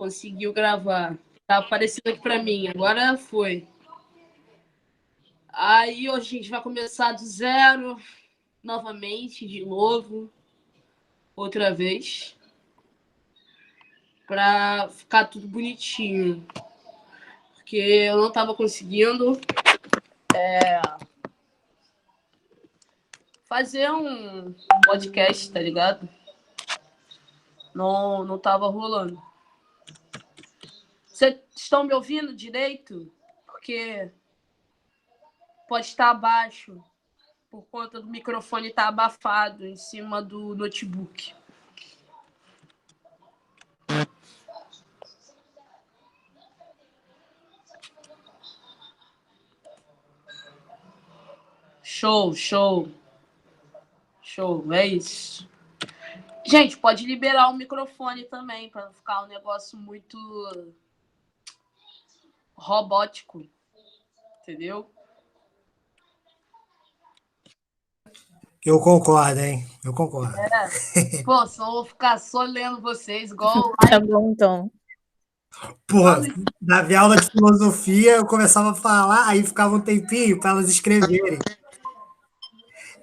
Conseguiu gravar. Tá aparecendo aqui pra mim. Agora foi. Aí hoje a gente vai começar do zero, novamente, de novo, outra vez, pra ficar tudo bonitinho. Porque eu não tava conseguindo fazer um podcast, tá ligado? Não tava rolando. Vocês estão me ouvindo direito? Porque pode estar abaixo, por conta do microfone estar abafado em cima do notebook. Show, show. Show, é isso. Gente, pode liberar o microfone também, para não ficar um negócio muito robótico, entendeu? Eu concordo, hein? Eu concordo. Pô, só vou ficar só lendo vocês, igual... Tá bom, então. Porra, na minha aula de filosofia, eu começava a falar, aí ficava um tempinho para elas escreverem.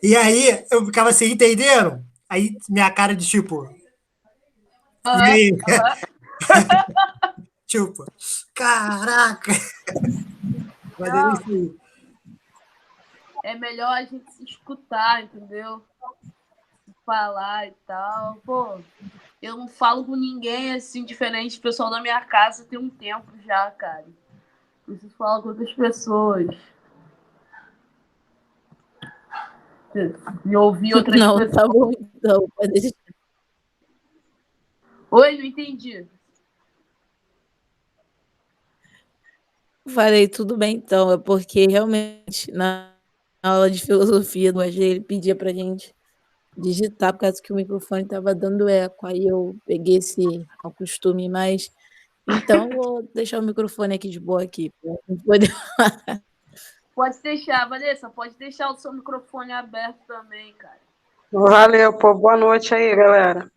E aí, eu ficava assim, entenderam? Aí, minha cara de tipo... E aí? Tipo, caraca! Mas é isso aí. É melhor a gente se escutar, entendeu? Falar e tal. Pô, eu não falo com ninguém assim, diferente do pessoal da minha casa tem um tempo já, cara. Preciso falar com outras pessoas. E ouvir outras Não, pessoas. tá bom, então. Pode deixar. Oi, não entendi. Falei, tudo bem, então. É porque realmente na aula de filosofia do AG ele pedia pra gente digitar por causa que o microfone estava dando eco. Aí eu peguei esse ao costume, mas então vou deixar o microfone aqui de boa aqui. Pra gente poder... Pode deixar, Vanessa, pode deixar o seu microfone aberto também, cara. Valeu, pô. Boa noite aí, galera.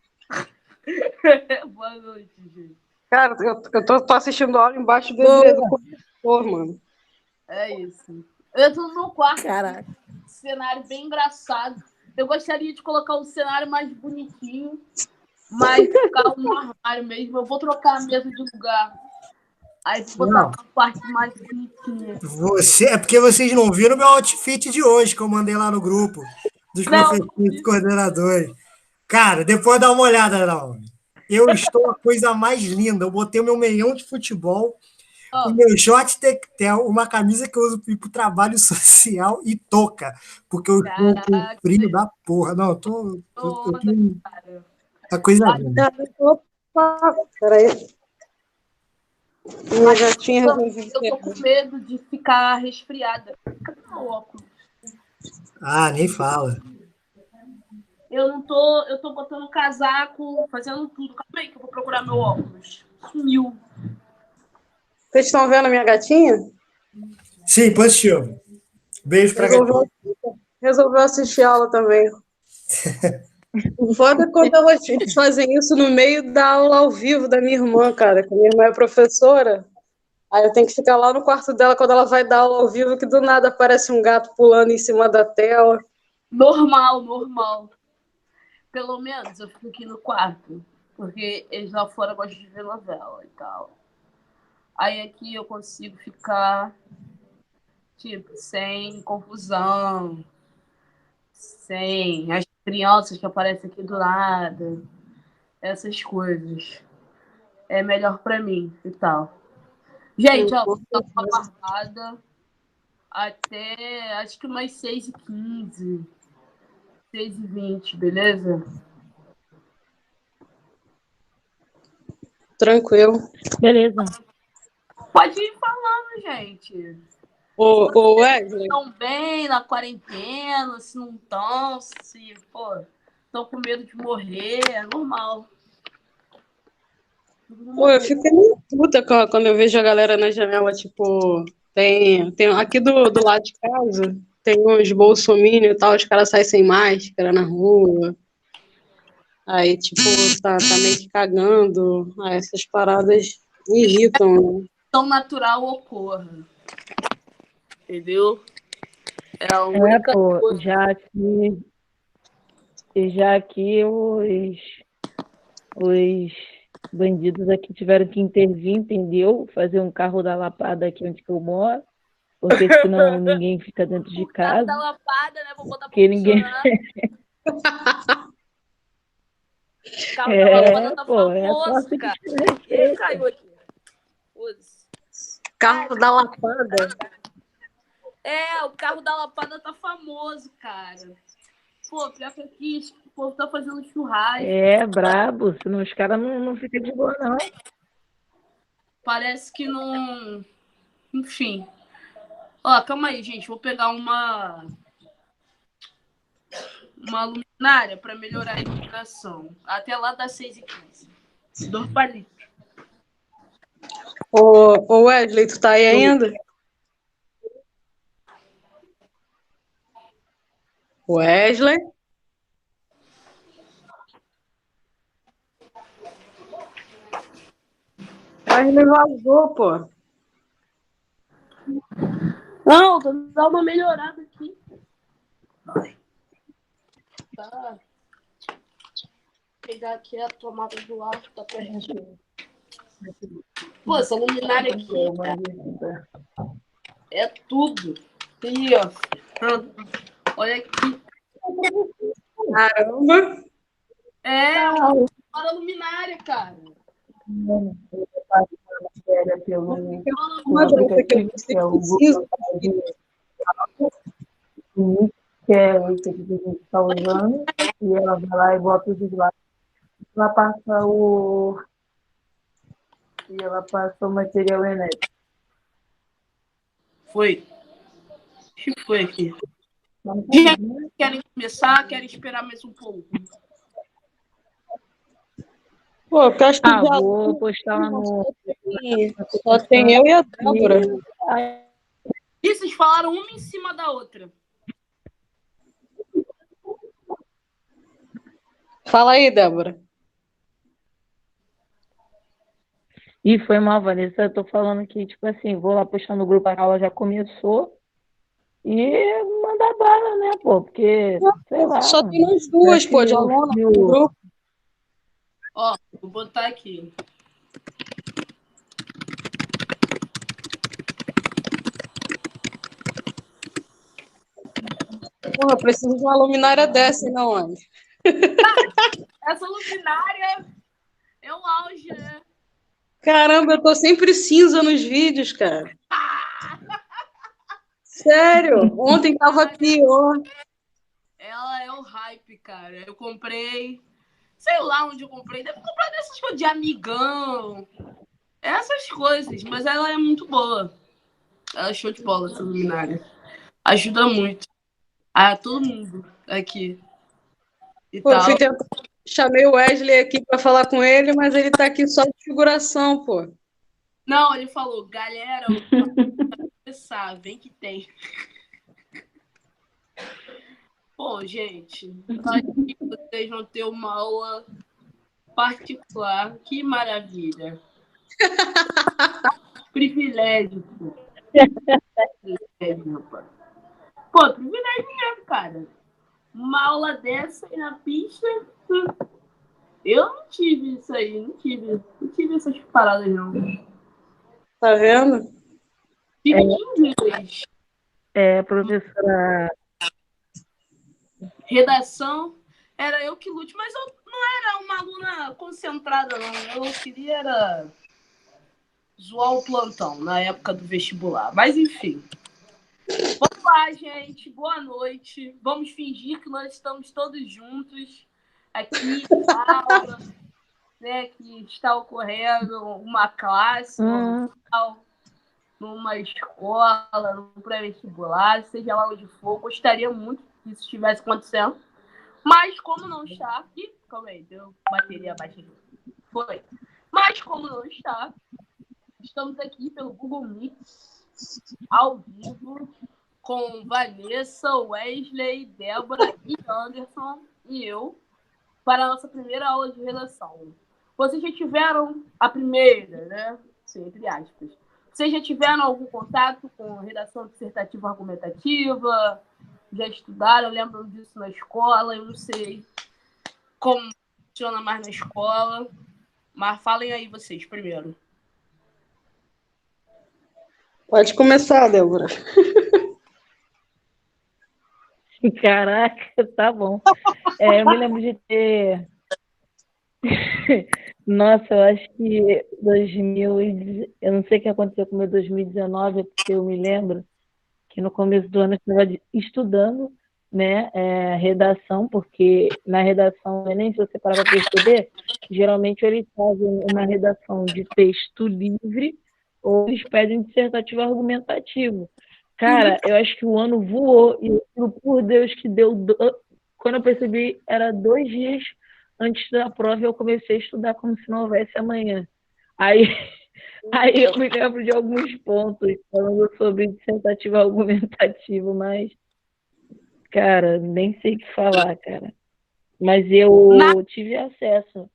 Boa noite, gente. Cara, eu tô assistindo aula embaixo do cobertor, mano. É isso. Eu tô no meu quarto. Caraca. Cenário bem engraçado. Eu gostaria de colocar um cenário mais bonitinho, mas ficar no armário mesmo. Eu vou trocar a mesa de lugar. Aí vou botar uma parte mais bonitinha. É porque vocês não viram o meu outfit de hoje, que eu mandei lá no grupo dos professores e coordenadores. Cara, depois dá uma olhada, não. Eu estou a coisa mais linda. Eu botei o meu meião de futebol, o meu short tectel, uma camisa que eu uso para o trabalho social e touca, porque eu estou com frio da porra. Não, eu tô a coisa linda. Opa, peraí. Minha gatinha eu tô com medo de ficar resfriada. Cadê meu óculos? Ah, nem fala. Eu tô botando casaco, fazendo tudo. Calma aí que eu vou procurar meu óculos. Sumiu. Vocês estão vendo a minha gatinha? Sim, positivo. Beijo pra gatinha. Resolveu assistir aula também. O foda é quando eles fazem isso no meio da aula ao vivo da minha irmã, cara, que minha irmã é professora. Aí eu tenho que ficar lá no quarto dela quando ela vai dar aula ao vivo, que do nada aparece um gato pulando em cima da tela. Normal. Pelo menos eu fico aqui no quarto, porque eles lá fora gostam de ver novela e tal. Aí aqui eu consigo ficar, tipo, sem confusão, sem as crianças que aparecem aqui do nada, essas coisas. É melhor pra mim e tal. Gente, ó, vou dar uma guardada até acho que umas 6h15, 6h20, beleza? Tranquilo. Beleza. Pode ir falando, gente. Ô Wesley. Estão bem na quarentena, se não estão, se, pô, estão com medo de morrer, é normal. Pô, eu fico meio puta quando eu vejo a galera na janela, tipo, tem aqui do lado de casa, tem uns bolsominions e tal, os caras saem sem máscara na rua. Aí, tipo, tá meio que cagando. Aí essas paradas me irritam, né? Tão natural ocorra. Entendeu? É a única pô, coisa. já aqui os bandidos aqui tiveram que intervir, entendeu? Fazer um carro da lapada aqui onde que eu moro, porque senão ninguém fica dentro de O carro da casa. lapada, né? Vou botar pra Porque ninguém. funcionar. O carro da lapada tá Pô, é só famoso, se cara. desconhecer. Caiu aqui. Putz. Carro da lapada. O carro da lapada tá famoso, cara. Pô, pior que aqui o povo tá fazendo churrasco. Brabo, senão os caras não ficam de boa, não. Parece que não. Enfim. Ó, calma aí, gente. Vou pegar uma luminária para melhorar a iluminação. Até lá dá 6h15. 2 palitos. Ô Wesley, tu tá aí ainda? Wesley? Wesley vazou, pô. Não, tô dando uma melhorada aqui. Tá. Vou pegar aqui a tomada do ar, tá pertinho. Pô, essa luminária aqui, cara, é tudo. Aí, ó. Olha aqui. Caramba. Olha a luminária, cara. Uma dessa que eu preciso. Que é esse aqui que a gente está usando, e ela vai lá e bota os lados. Ela passa o material elétrico. Foi. O que foi aqui? Gente, querem começar? Querem esperar mais um pouco? Pô, eu acho que já vou postar lá no... Só tem eu e a Débora. E vocês falaram uma em cima da outra. Fala aí, Débora. E foi mal, Vanessa. Eu tô falando que, tipo assim, vou lá postar no grupo, a aula já começou. E mandar bala, né, pô? Porque, sei lá. Só tem nós duas, pô, de aluna no grupo. Ó, vou botar aqui. Porra, preciso de uma luminária dessa, hein, não, Anne? Essa luminária é o auge, né? Caramba, eu tô sempre cinza nos vídeos, cara. Sério, ontem tava pior. Ela é o hype, cara. Eu comprei, sei lá onde eu comprei. Deve comprar dessas coisas de amigão. Essas coisas, mas ela é muito boa. Ela é show de bola, essa luminária. Ajuda muito. A todo mundo aqui. E Pô, eu tal. fui tentar. Chamei o Wesley aqui pra falar com ele, mas ele tá aqui só de figuração, pô. Não, ele falou, galera, começar, vem que tem. Bom, gente, aqui vocês vão ter uma aula particular. Que maravilha. Privilégio, pô. Privilégio, rapaz. Pô, privilégio mesmo, cara. Uma aula dessa aí na pista. Eu não tive isso aí, não tive essas paradas, não. Tá vendo? Tive de inglês. Professora. Redação, era eu que lute, mas eu não era uma aluna concentrada, não. Eu queria era zoar o plantão na época do vestibular. Mas, enfim. Vamos lá, gente. Boa noite. Vamos fingir que nós estamos todos juntos aqui na aula, né, que está ocorrendo uma classe normal, numa escola, num pré-vestibular, seja lá onde for. Gostaria muito que isso estivesse acontecendo. Mas como não está... Ih, calma aí, deu bateria baixa aqui. Foi. Mas como não está, estamos aqui pelo Google Meet, ao vivo, com Vanessa, Wesley, Débora e Anderson e eu. para a nossa primeira aula de redação. Vocês já tiveram a primeira, né? Sim, entre aspas. Vocês já tiveram algum contato com redação dissertativa argumentativa? Já estudaram? Lembram disso na escola? Eu não sei como funciona mais na escola, mas falem aí vocês primeiro. Pode começar, Débora. Caraca, tá bom. Eu me lembro de ter... Nossa, eu acho que 2000... Eu não sei o que aconteceu com o meu 2019, porque eu me lembro que no começo do ano eu estava estudando, né, redação, porque na redação, nem se você parar para perceber, geralmente eles fazem uma redação de texto livre ou eles pedem dissertativo argumentativo. Cara, eu acho que o ano voou e, por Deus, que deu... Quando eu percebi, era 2 dias antes da prova e eu comecei a estudar como se não houvesse amanhã. Aí eu me lembro de alguns pontos falando sobre dissertativo argumentativo, mas, cara, nem sei o que falar, cara. Mas eu tive acesso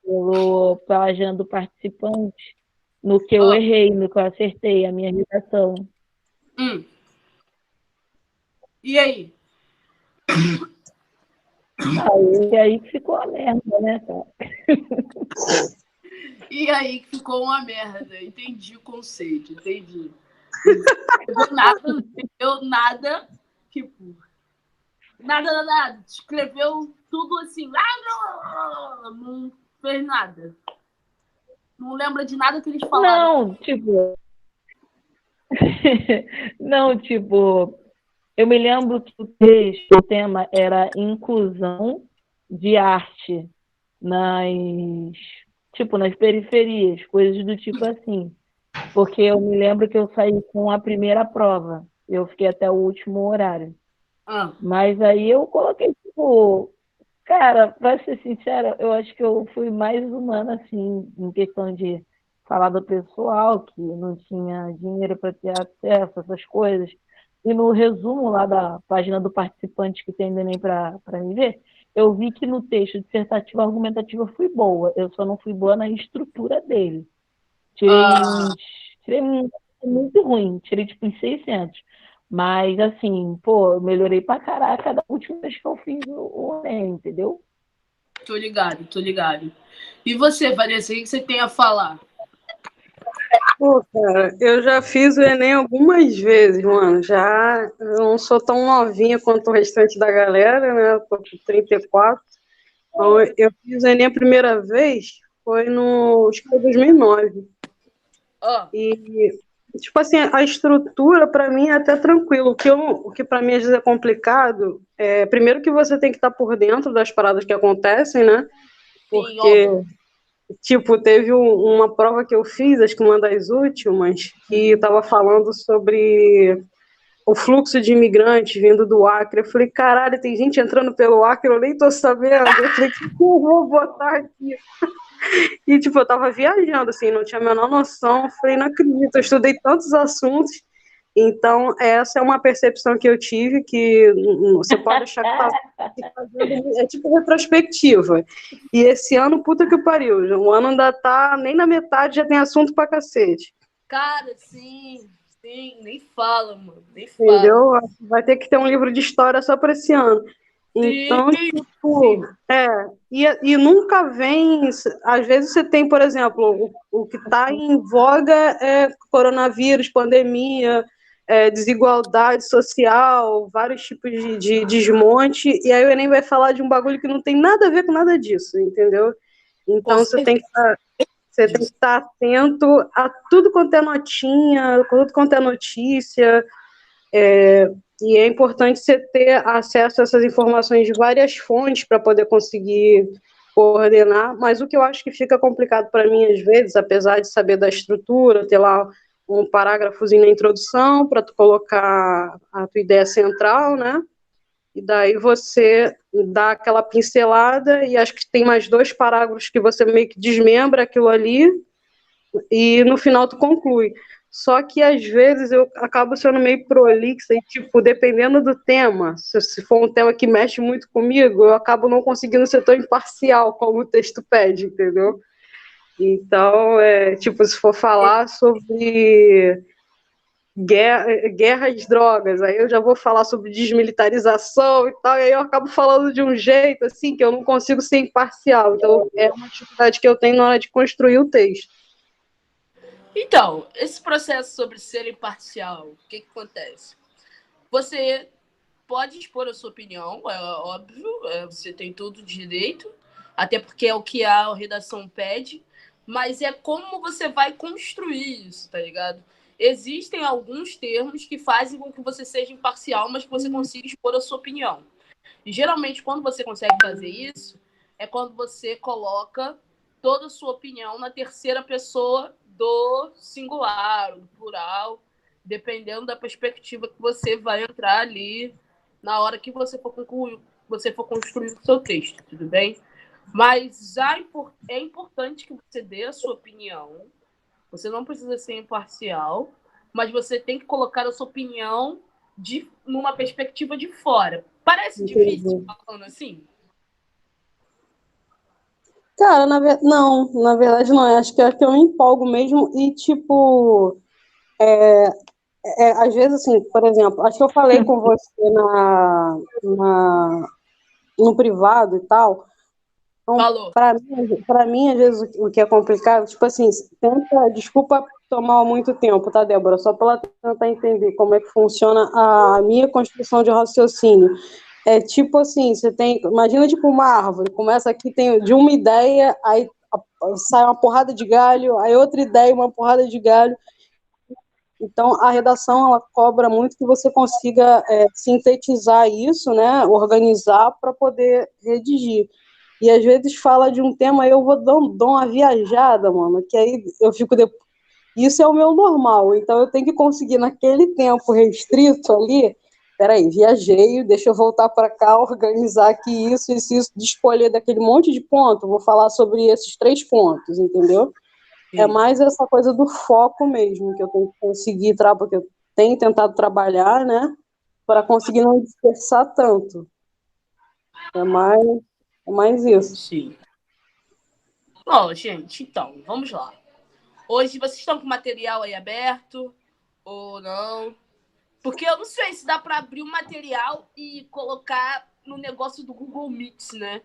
pela página do participante no que eu errei, no que eu acertei, a minha redação. E aí? E aí que ficou a merda, né, cara? E aí que ficou uma merda. Entendi o conceito, entendi. Não entendeu nada, tipo... Nada. Escreveu tudo assim. Não fez nada. Não lembra de nada que eles falaram. Não, tipo... Eu me lembro que o tema era inclusão de arte nas periferias, coisas do tipo assim. Porque eu me lembro que eu saí com a primeira prova. Eu fiquei até o último horário. Mas aí eu coloquei, tipo... Cara, pra ser sincera, eu acho que eu fui mais humana, assim, em questão de falar do pessoal, que não tinha dinheiro para ter acesso a essas coisas. E no resumo lá da página do participante que tem Enem para me ver, eu vi que no texto dissertativo argumentativo eu fui boa. Eu só não fui boa na estrutura dele. Tirei muito ruim. Tirei tipo em 600. Mas, assim, pô, eu melhorei pra caraca da última vez que eu fiz o Enem, entendeu? Tô ligado. E você, Vanessa, o que você tem a falar? Pô, cara, eu já fiz o Enem algumas vezes, mano. Eu não sou tão novinha quanto o restante da galera, né? Eu tô com 34. Então, eu fiz o Enem a primeira vez, acho que foi 2009. E, tipo assim, a estrutura, para mim, é até tranquilo. O que para mim, às vezes, é complicado, primeiro que você tem que estar por dentro das paradas que acontecem, né? Porque... Tipo, teve uma prova que eu fiz, acho que uma das últimas, que estava falando sobre o fluxo de imigrantes vindo do Acre. Eu falei, caralho, tem gente entrando pelo Acre, eu nem tô sabendo. Eu falei, o que eu vou botar aqui? E, tipo, eu tava viajando, assim, não tinha a menor noção. Eu falei, não acredito, eu estudei tantos assuntos. Então, essa é uma percepção que eu tive, que você pode achar que tá fazendo, é tipo retrospectiva. E esse ano, puta que pariu, o ano ainda tá nem na metade, já tem assunto pra cacete. Cara, sim, nem fala, mano, nem fala. Entendeu? Vai ter que ter um livro de história só pra esse ano. Então, tipo, e nunca vem, às vezes você tem, por exemplo, o que tá em voga é coronavírus, pandemia, desigualdade social, vários tipos de desmonte, e aí o Enem vai falar de um bagulho que não tem nada a ver com nada disso, entendeu? Então você tem que estar atento a tudo quanto é notinha, tudo quanto é notícia, e é importante você ter acesso a essas informações de várias fontes para poder conseguir coordenar, mas o que eu acho que fica complicado para mim às vezes, apesar de saber da estrutura, ter lá um parágrafozinho na introdução para tu colocar a tua ideia central, né? E daí você dá aquela pincelada e acho que tem mais 2 parágrafos que você meio que desmembra aquilo ali e no final tu conclui. Só que às vezes eu acabo sendo meio prolixa e, tipo, dependendo do tema, se for um tema que mexe muito comigo, eu acabo não conseguindo ser tão imparcial como o texto pede, entendeu? Então, tipo, se for falar sobre guerra às drogas, aí eu já vou falar sobre desmilitarização e tal, e aí eu acabo falando de um jeito, assim, que eu não consigo ser imparcial. Então, é uma dificuldade que eu tenho na hora de construir o texto. Então, esse processo sobre ser imparcial, o que acontece? Você pode expor a sua opinião, é óbvio, você tem todo o direito, até porque é o que a redação pede, mas é como você vai construir isso, tá ligado? Existem alguns termos que fazem com que você seja imparcial, mas que você consiga expor a sua opinião. E geralmente, quando você consegue fazer isso, é quando você coloca toda a sua opinião na terceira pessoa do singular, do plural, dependendo da perspectiva que você vai entrar ali na hora que você for concluir, você for construir o seu texto, tudo bem? Mas é importante que você dê a sua opinião. Você não precisa ser imparcial, mas você tem que colocar a sua opinião numa perspectiva de fora. Parece difícil falando assim? Cara, não, na verdade não. Acho que eu me empolgo mesmo e, tipo, às vezes, assim, por exemplo, acho que eu falei com você no privado e tal. Então, Falou. para mim, às vezes, o que é complicado, tipo assim, desculpa tomar muito tempo, tá, Débora? Só para ela tentar entender como é que funciona a minha construção de raciocínio. É tipo assim, imagina tipo uma árvore, começa aqui, tem de uma ideia, aí sai uma porrada de galho, aí outra ideia, uma porrada de galho. Então, a redação, ela cobra muito que você consiga sintetizar isso, né, organizar para poder redigir. E às vezes fala de um tema, eu dou uma viajada, mano, que aí eu fico isso é o meu normal, então eu tenho que conseguir naquele tempo restrito ali, peraí, viajei, deixa eu voltar para cá, organizar aqui isso, de escolher daquele monte de ponto, vou falar sobre esses 3 pontos, entendeu? Sim. É mais essa coisa do foco mesmo, que eu tenho que conseguir, porque eu tenho tentado trabalhar, né, para conseguir não dispersar tanto. É mais isso. Sim. Bom, gente, então, vamos lá. Hoje vocês estão com o material aí aberto ou não? Porque eu não sei se dá para abrir o material e colocar no negócio do Google Meet, né?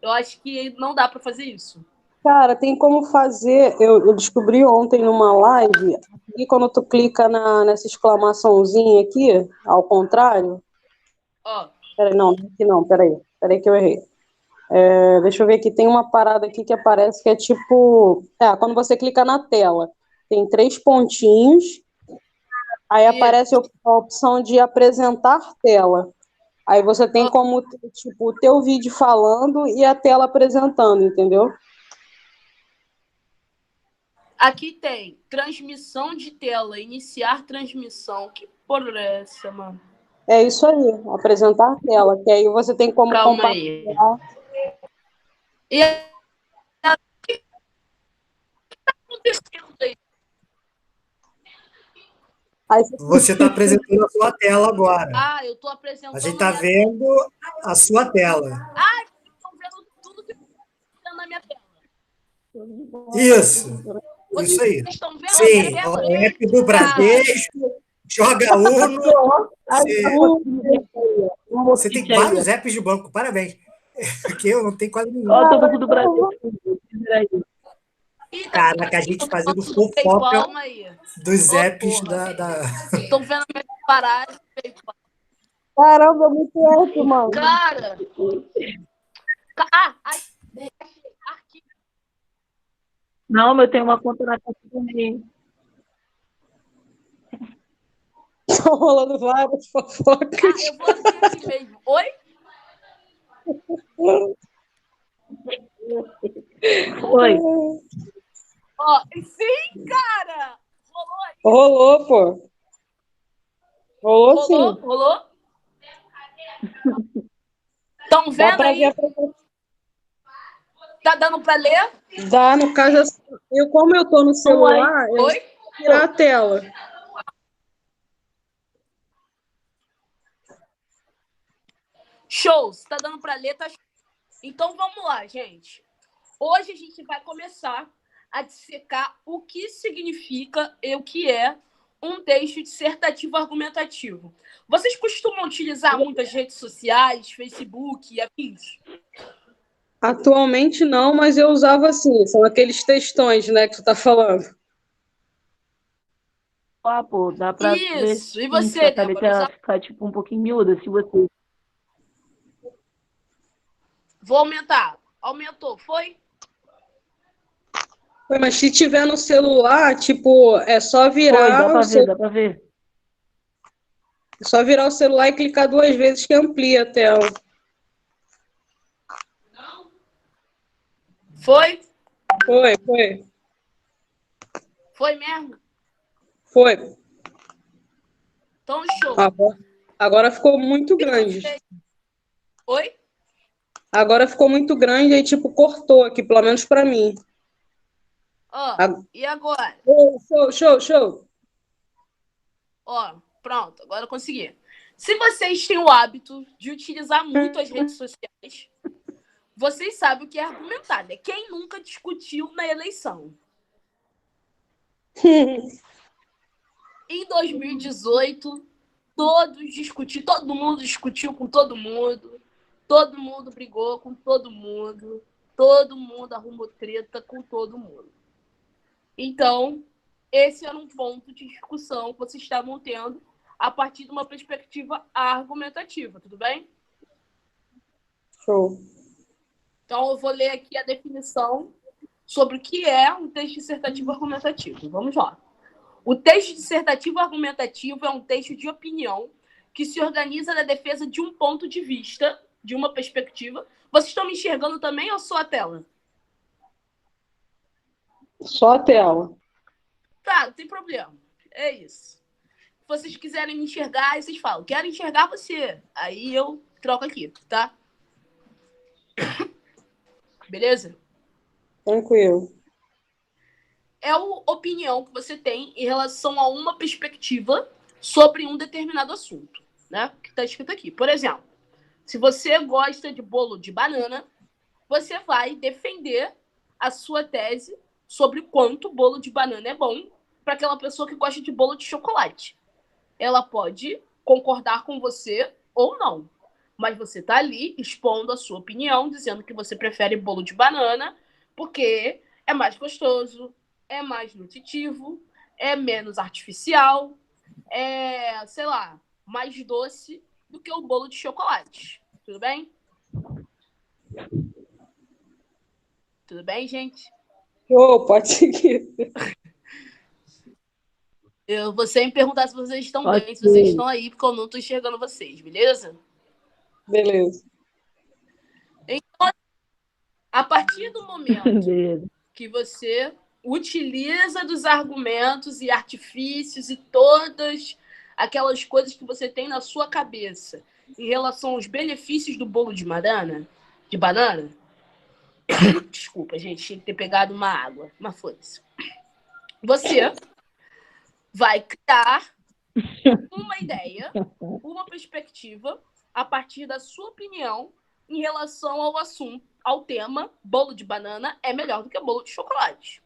Eu acho que não dá para fazer isso. Cara, tem como fazer. Eu descobri ontem numa live, e quando tu clica nessa exclamaçãozinha aqui, ao contrário. Ó. Peraí, não, aqui não, peraí que eu errei. Deixa eu ver aqui, tem uma parada aqui que aparece que é tipo. Quando você clica na tela, tem 3 pontinhos, aí aparece a opção de apresentar tela. Aí você tem como, tipo, o teu vídeo falando e a tela apresentando, entendeu? Aqui tem transmissão de tela, iniciar transmissão. Que porra é essa, mano? É isso aí, apresentar a tela, que aí você tem como compartilhar. E o que está acontecendo aí? Você está apresentando a sua tela agora. Eu estou apresentando. A gente está vendo a sua tela. Estão vendo tudo que está na minha tela. Isso aí. Sim, o app do Bradesco, joga Uno. Você tem vários apps de banco, parabéns. Porque eu não tenho quase nenhum. Todo mundo do Brasil. Caraca, a gente fazendo fofoca dos apps da... Estão vendo a minha parada. Caramba, muito app, mano. Cara! Aqui. Não, eu tenho uma conta na casa também. Estão rolando várias fofocas. Eu vou abrir aqui mesmo. Oi? Oi. Sim, cara! Rolou aí. Rolou, pô. Rolou sim. Rolou? Estão vendo aí? Tá dando pra ler? Dá, no caso, como eu tô no celular... Oi? tirar a tela. Show! Se tá dando para ler, tá show. Então vamos lá, gente. Hoje a gente vai começar a dissecar o que significa e o que é um texto dissertativo argumentativo. Vocês costumam utilizar muitas redes sociais, Facebook e afins? Atualmente não, mas eu usava assim. São aqueles textões, né, que tu tá falando. Ah, pô, dá pra ver Isso. E sim, você, só que a Débora? letra ficar tipo um pouquinho miúda, se você... Vou aumentar. Aumentou, foi? Foi, mas se tiver no celular, tipo, é só Foi, virar dá pra ver. é só virar o celular e clicar 2 vezes que amplia a tela. Foi? Foi. Foi mesmo? Foi. Então, show. Agora ficou muito grande. Oi? Agora ficou muito grande e, tipo, cortou aqui, pelo menos pra mim. Ó, e agora? Show. Ó, pronto, agora eu consegui. Se vocês têm o hábito de utilizar muito as redes sociais, vocês sabem o que é argumentar, né? Quem nunca discutiu na eleição? Em 2018, todo mundo discutiu com todo mundo brigou com todo mundo arrumou treta com todo mundo. Então, esse era um ponto de discussão que vocês estavam tendo a partir de uma perspectiva argumentativa, tudo bem? Show. Então, eu vou ler aqui a definição sobre o que é um texto dissertativo argumentativo. Vamos lá. O texto dissertativo argumentativo é um texto de opinião que se organiza na defesa de um ponto de vista, de uma perspectiva. Vocês estão me enxergando também ou só a tela? Só a tela. Tá, não tem problema. É isso. Se vocês quiserem me enxergar, aí vocês falam, quero enxergar você. Aí eu troco aqui, tá? Beleza? Tranquilo. É a opinião que você tem em relação a uma perspectiva sobre um determinado assunto, né? Que está escrito aqui. Por exemplo, se você gosta de bolo de banana, você vai defender a sua tese sobre o quanto o bolo de banana é bom para aquela pessoa que gosta de bolo de chocolate. Ela pode concordar com você ou não, mas você está ali expondo a sua opinião, dizendo que você prefere bolo de banana porque é mais gostoso, é mais nutritivo, é menos artificial, é, sei lá, mais doce do que o bolo de chocolate. Tudo bem? Tudo bem, gente? Pode seguir. Eu vou sempre perguntar se vocês estão Ok. bem, se vocês estão aí, porque eu não estou enxergando vocês, beleza? Beleza. Então, a partir do momento Beleza. que você utiliza dos argumentos e artifícios e todas aquelas coisas que você tem na sua cabeça em relação aos benefícios do bolo de banana, desculpa, gente, tinha que ter pegado uma água, mas foda-se. Você vai criar uma ideia, uma perspectiva a partir da sua opinião em relação ao assunto, ao tema bolo de banana é melhor do que bolo de chocolate.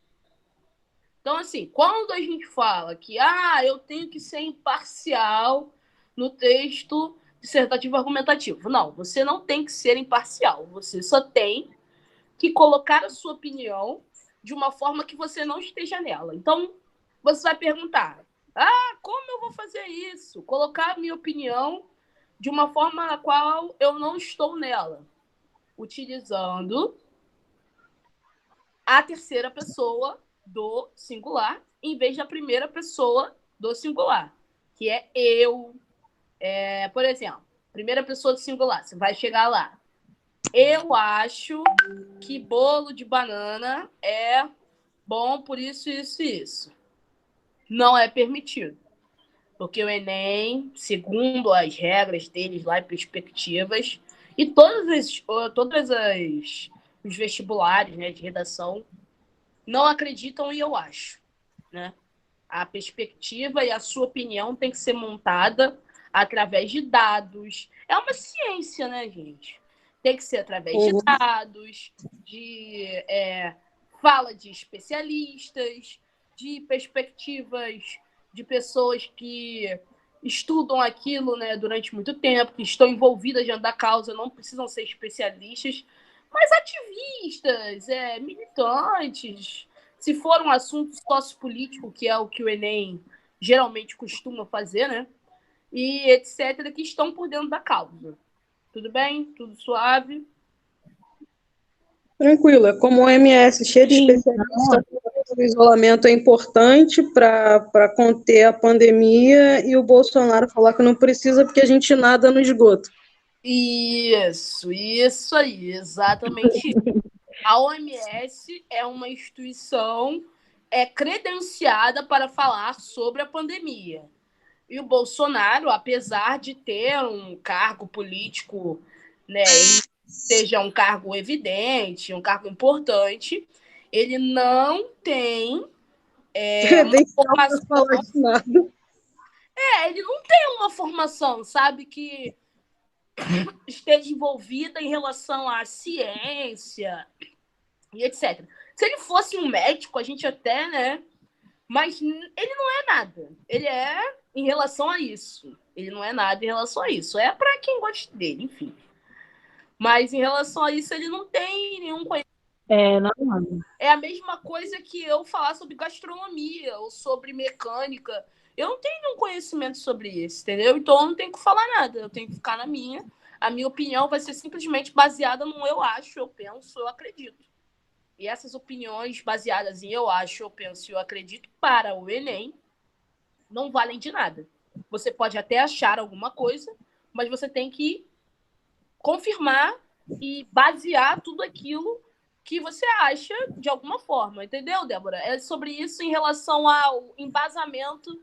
Então, assim, quando a gente fala que eu tenho que ser imparcial no texto dissertativo argumentativo, não, você não tem que ser imparcial, você só tem que colocar a sua opinião de uma forma que você não esteja nela. Então, você vai perguntar, como eu vou fazer isso? Colocar a minha opinião de uma forma na qual eu não estou nela, utilizando a terceira pessoa do singular em vez da primeira pessoa do singular, que é eu. Por exemplo, primeira pessoa do singular, você vai chegar lá. Eu acho que bolo de banana é bom por isso, isso e isso. Não é permitido. Porque o Enem, segundo as regras deles lá e perspectivas, e todos os vestibulares, né, de redação, não acreditam e eu acho, né? A perspectiva e a sua opinião tem que ser montada através de dados. É uma ciência, né, gente? Tem que ser através de dados, de fala de especialistas, de perspectivas de pessoas que estudam aquilo, né, durante muito tempo, que estão envolvidas dentro da causa, não precisam ser especialistas, mas ativistas, militantes, se for um assunto sociopolítico, que é o que o Enem geralmente costuma fazer, né, e etc., que estão por dentro da causa. Tudo bem? Tudo suave? Tranquilo, é como o OMS, cheio de especialistas. O isolamento é importante para conter a pandemia e o Bolsonaro falar que não precisa porque a gente nada no esgoto. Isso aí, exatamente. A OMS é uma instituição credenciada para falar sobre a pandemia. E o Bolsonaro, apesar de ter um cargo político, né, seja um cargo evidente, um cargo importante, ele não tem uma formação. Ele não tem uma formação, sabe, que esteja envolvida em relação à ciência e etc. Se ele fosse um médico, a gente até, né? Mas ele não é nada. Ele é em relação a isso. Ele não é nada em relação a isso. É para quem gosta dele, enfim. Mas em relação a isso, ele não tem nenhum conhecimento. Não. É a mesma coisa que eu falar sobre gastronomia ou sobre mecânica. Eu não tenho nenhum conhecimento sobre isso, entendeu? Então eu não tenho que falar nada. Eu tenho que ficar na minha. A minha opinião vai ser simplesmente baseada no eu acho, eu penso, eu acredito. E essas opiniões baseadas em eu acho, eu penso e eu acredito para o Enem não valem de nada. Você pode até achar alguma coisa, mas você tem que confirmar e basear tudo aquilo que você acha de alguma forma. Entendeu, Débora? É sobre isso em relação ao embasamento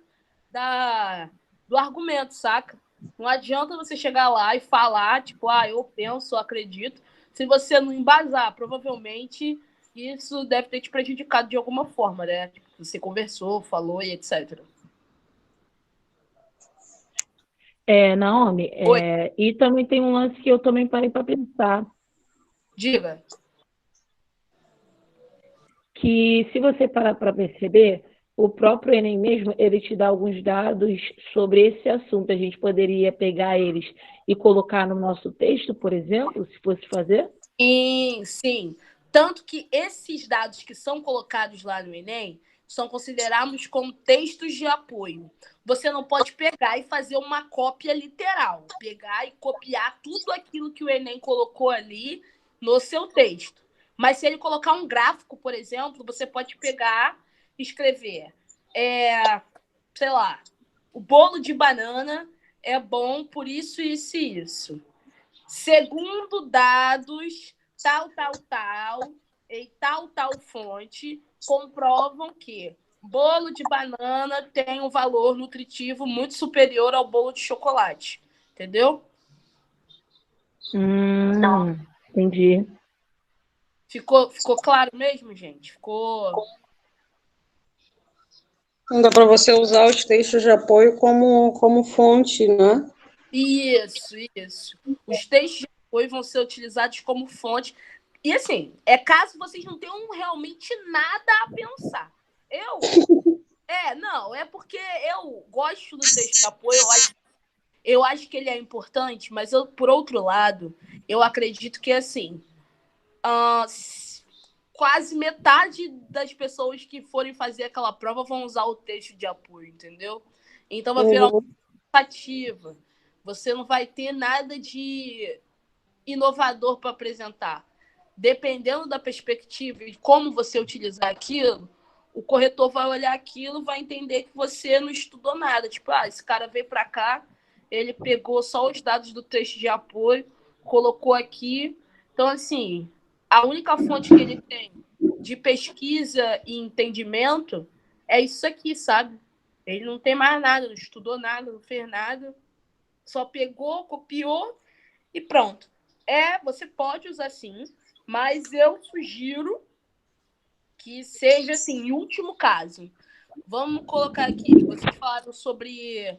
do argumento, saca? Não adianta você chegar lá e falar, tipo, eu penso, eu acredito. Se você não embasar, provavelmente isso deve ter te prejudicado de alguma forma, né? Tipo, você conversou, falou e etc. Naomi, e também tem um lance que eu também parei para pensar. Diga. Que se você parar para perceber, o próprio Enem mesmo, ele te dá alguns dados sobre esse assunto. A gente poderia pegar eles e colocar no nosso texto, por exemplo, se fosse fazer? Sim. Tanto que esses dados que são colocados lá no Enem são considerados como textos de apoio. Você não pode pegar e fazer uma cópia literal, pegar e copiar tudo aquilo que o Enem colocou ali no seu texto. Mas se ele colocar um gráfico, por exemplo, você pode pegar e escrever, sei lá, o bolo de banana é bom por isso, isso e isso. Segundo dados, tal, e tal fonte, comprovam que bolo de banana tem um valor nutritivo muito superior ao bolo de chocolate. Entendeu? Entendi. Ficou claro mesmo, gente? Ficou. Não dá para você usar os textos de apoio como fonte, né? Isso. Os textos de apoio vão ser utilizados como fonte. E assim, caso vocês não tenham realmente nada a pensar. É porque eu gosto do texto de apoio, eu acho que ele é importante, mas por outro lado, eu acredito que assim, quase metade das pessoas que forem fazer aquela prova vão usar o texto de apoio, entendeu? Então vai virar uma ativa. Você não vai ter nada de inovador para apresentar. Dependendo da perspectiva e como você utilizar aquilo, o corretor vai olhar aquilo, vai entender que você não estudou nada. Tipo, esse cara veio para cá, ele pegou só os dados do texto de apoio, colocou aqui. Então, assim, a única fonte que ele tem de pesquisa e entendimento é isso aqui, sabe? Ele não tem mais nada, não estudou nada, não fez nada, só pegou, copiou e pronto. Você pode usar sim, mas eu sugiro que seja assim, em último caso. vamos colocar aqui, vocês falaram sobre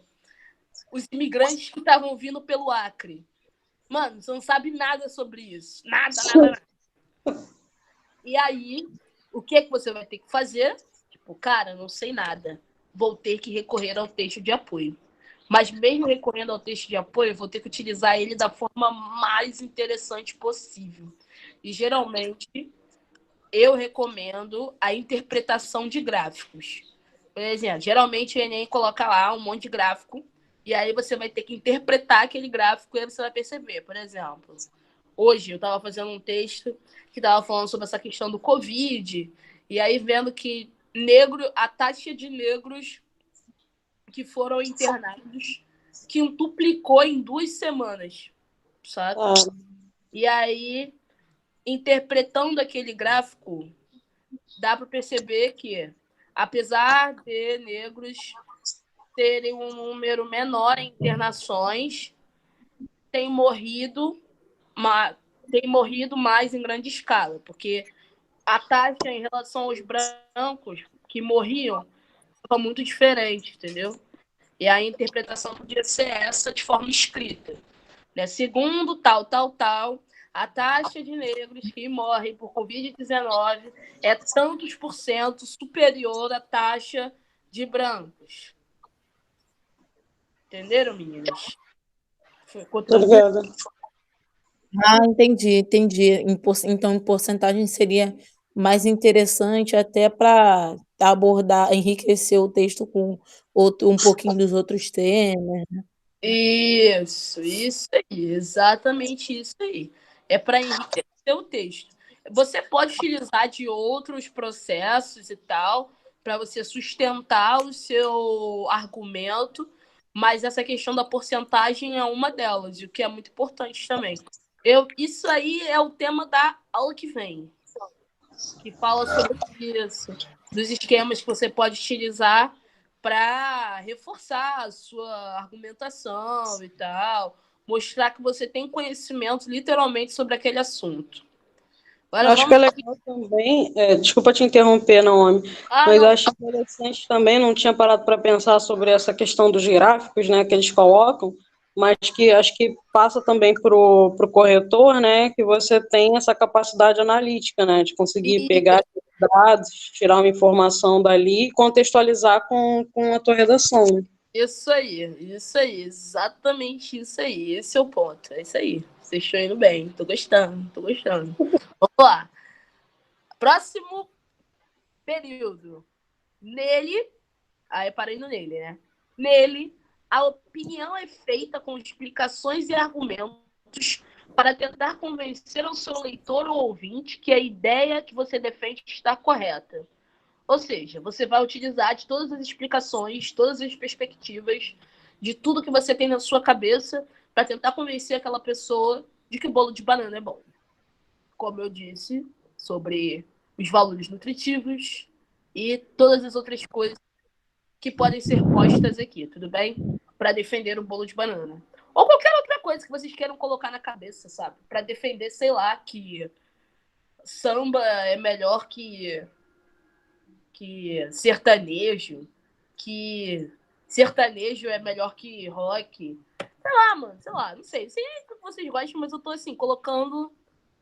os imigrantes que estavam vindo pelo Acre. Mano, você não sabe nada sobre isso. Nada. E aí, o que você vai ter que fazer? Tipo, cara, não sei nada. Vou ter que recorrer ao texto de apoio. Mas mesmo recorrendo ao texto de apoio, vou ter que utilizar ele da forma mais interessante possível. E geralmente eu recomendo a interpretação de gráficos. Por exemplo, geralmente o Enem coloca lá um monte de gráfico e aí você vai ter que interpretar aquele gráfico e aí você vai perceber. Por exemplo, hoje eu estava fazendo um texto que estava falando sobre essa questão do Covid e aí vendo que a taxa de negros que foram internados quintuplicou em 2 semanas, sabe? E aí, interpretando aquele gráfico, dá para perceber que, apesar de negros terem um número menor em internações, tem morrido mais em grande escala, porque a taxa em relação aos brancos que morriam estava muito diferente, entendeu? E a interpretação podia ser essa de forma escrita. Né? Segundo tal, a taxa de negros que morrem por Covid-19 é tantos por cento superior à taxa de brancos. Entenderam, meninas? Obrigada. Entendi. Então, em porcentagem seria mais interessante até para abordar, enriquecer o texto com um pouquinho dos outros temas. Isso aí, exatamente isso aí. É para enriquecer o texto. Você pode utilizar de outros processos e tal, para você sustentar o seu argumento, mas essa questão da porcentagem é uma delas, o que é muito importante também. Isso aí é o tema da aula que vem, que fala sobre isso, dos esquemas que você pode utilizar para reforçar a sua argumentação e tal, mostrar que você tem conhecimento literalmente sobre aquele assunto. Agora, Acho que é legal também, desculpa te interromper, Naomi, mas eu acho interessante também, não tinha parado para pensar sobre essa questão dos gráficos, né, que eles colocam, mas que acho que passa também para o corretor, né, que você tem essa capacidade analítica, né, de conseguir pegar dados, tirar uma informação dali e contextualizar com a tua redação. Isso aí, exatamente isso aí. Esse é o ponto, é isso aí. Vocês estão indo bem, tô gostando. Vamos lá. Próximo período. Nele, aí parei no nele, né? Nele, a opinião é feita com explicações e argumentos para tentar convencer o seu leitor ou ouvinte que a ideia que você defende está correta. Ou seja, você vai utilizar de todas as explicações, todas as perspectivas, de tudo que você tem na sua cabeça para tentar convencer aquela pessoa de que o bolo de banana é bom. Como eu disse, sobre os valores nutritivos e todas as outras coisas que podem ser postas aqui, tudo bem? Para defender o bolo de banana. Ou qualquer outra coisa que vocês queiram colocar na cabeça, sabe? Para defender, sei lá, que samba é melhor que sertanejo, que sertanejo é melhor que rock. Sei lá, não sei. Sei que vocês gostam, mas eu tô assim, colocando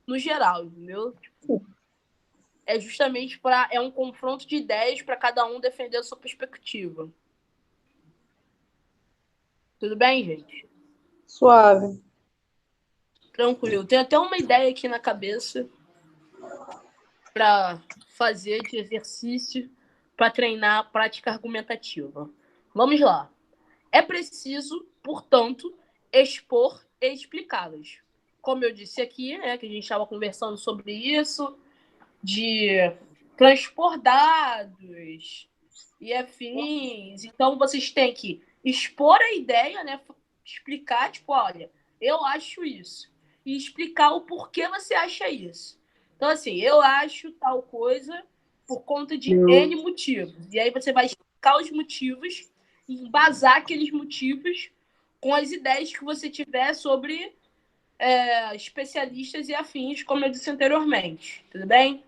no geral, entendeu? É justamente é um confronto de ideias para cada um defender a sua perspectiva. Tudo bem, gente? Suave. Tranquilo. Tenho até uma ideia aqui na cabeça para fazer de exercício para treinar a prática argumentativa. Vamos lá. É preciso, portanto, expor e explicá-los. Como eu disse aqui, né, que a gente estava conversando sobre isso, de transpor dados e afins. Então, vocês têm que expor a ideia, né, explicar, tipo, olha, eu acho isso. E explicar o porquê você acha isso. Então, assim, eu acho tal coisa por conta de N motivos. E aí você vai explicar os motivos e embasar aqueles motivos com as ideias que você tiver sobre especialistas e afins, como eu disse anteriormente. Tudo bem?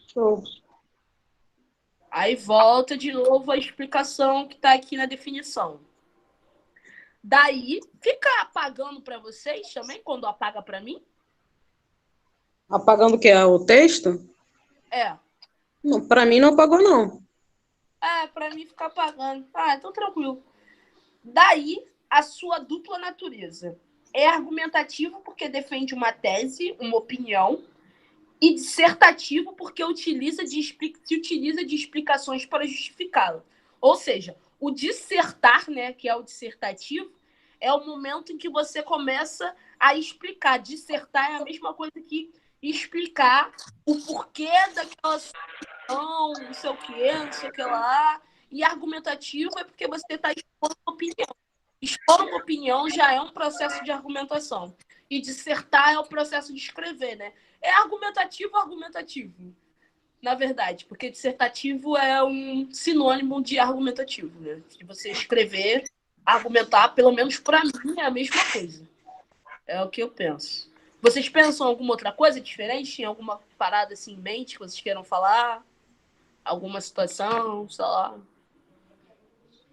Show. Aí volta de novo a explicação que está aqui na definição. Daí, fica apagando para vocês também, quando apaga para mim? Apagando o quê? O texto? É. Não, para mim não apagou, não. Para mim fica apagando. Então tranquilo. Daí, a sua dupla natureza. É argumentativo porque defende uma tese, uma opinião, e dissertativo porque se utiliza de explicações para justificá-la. Ou seja, o dissertar, né, que é o dissertativo, é o momento em que você começa a explicar. Dissertar é a mesma coisa que explicar o porquê daquela situação, não sei o que lá. E argumentativo é porque você está expondo uma opinião. Expor uma opinião já é um processo de argumentação. E dissertar é o processo de escrever, né? É argumentativo, na verdade, porque dissertativo é um sinônimo de argumentativo, né? De você escrever, argumentar, pelo menos para mim, é a mesma coisa. É o que eu penso. Vocês pensam em alguma outra coisa diferente? Tem alguma parada assim em mente que vocês queiram falar? Alguma situação, sei lá?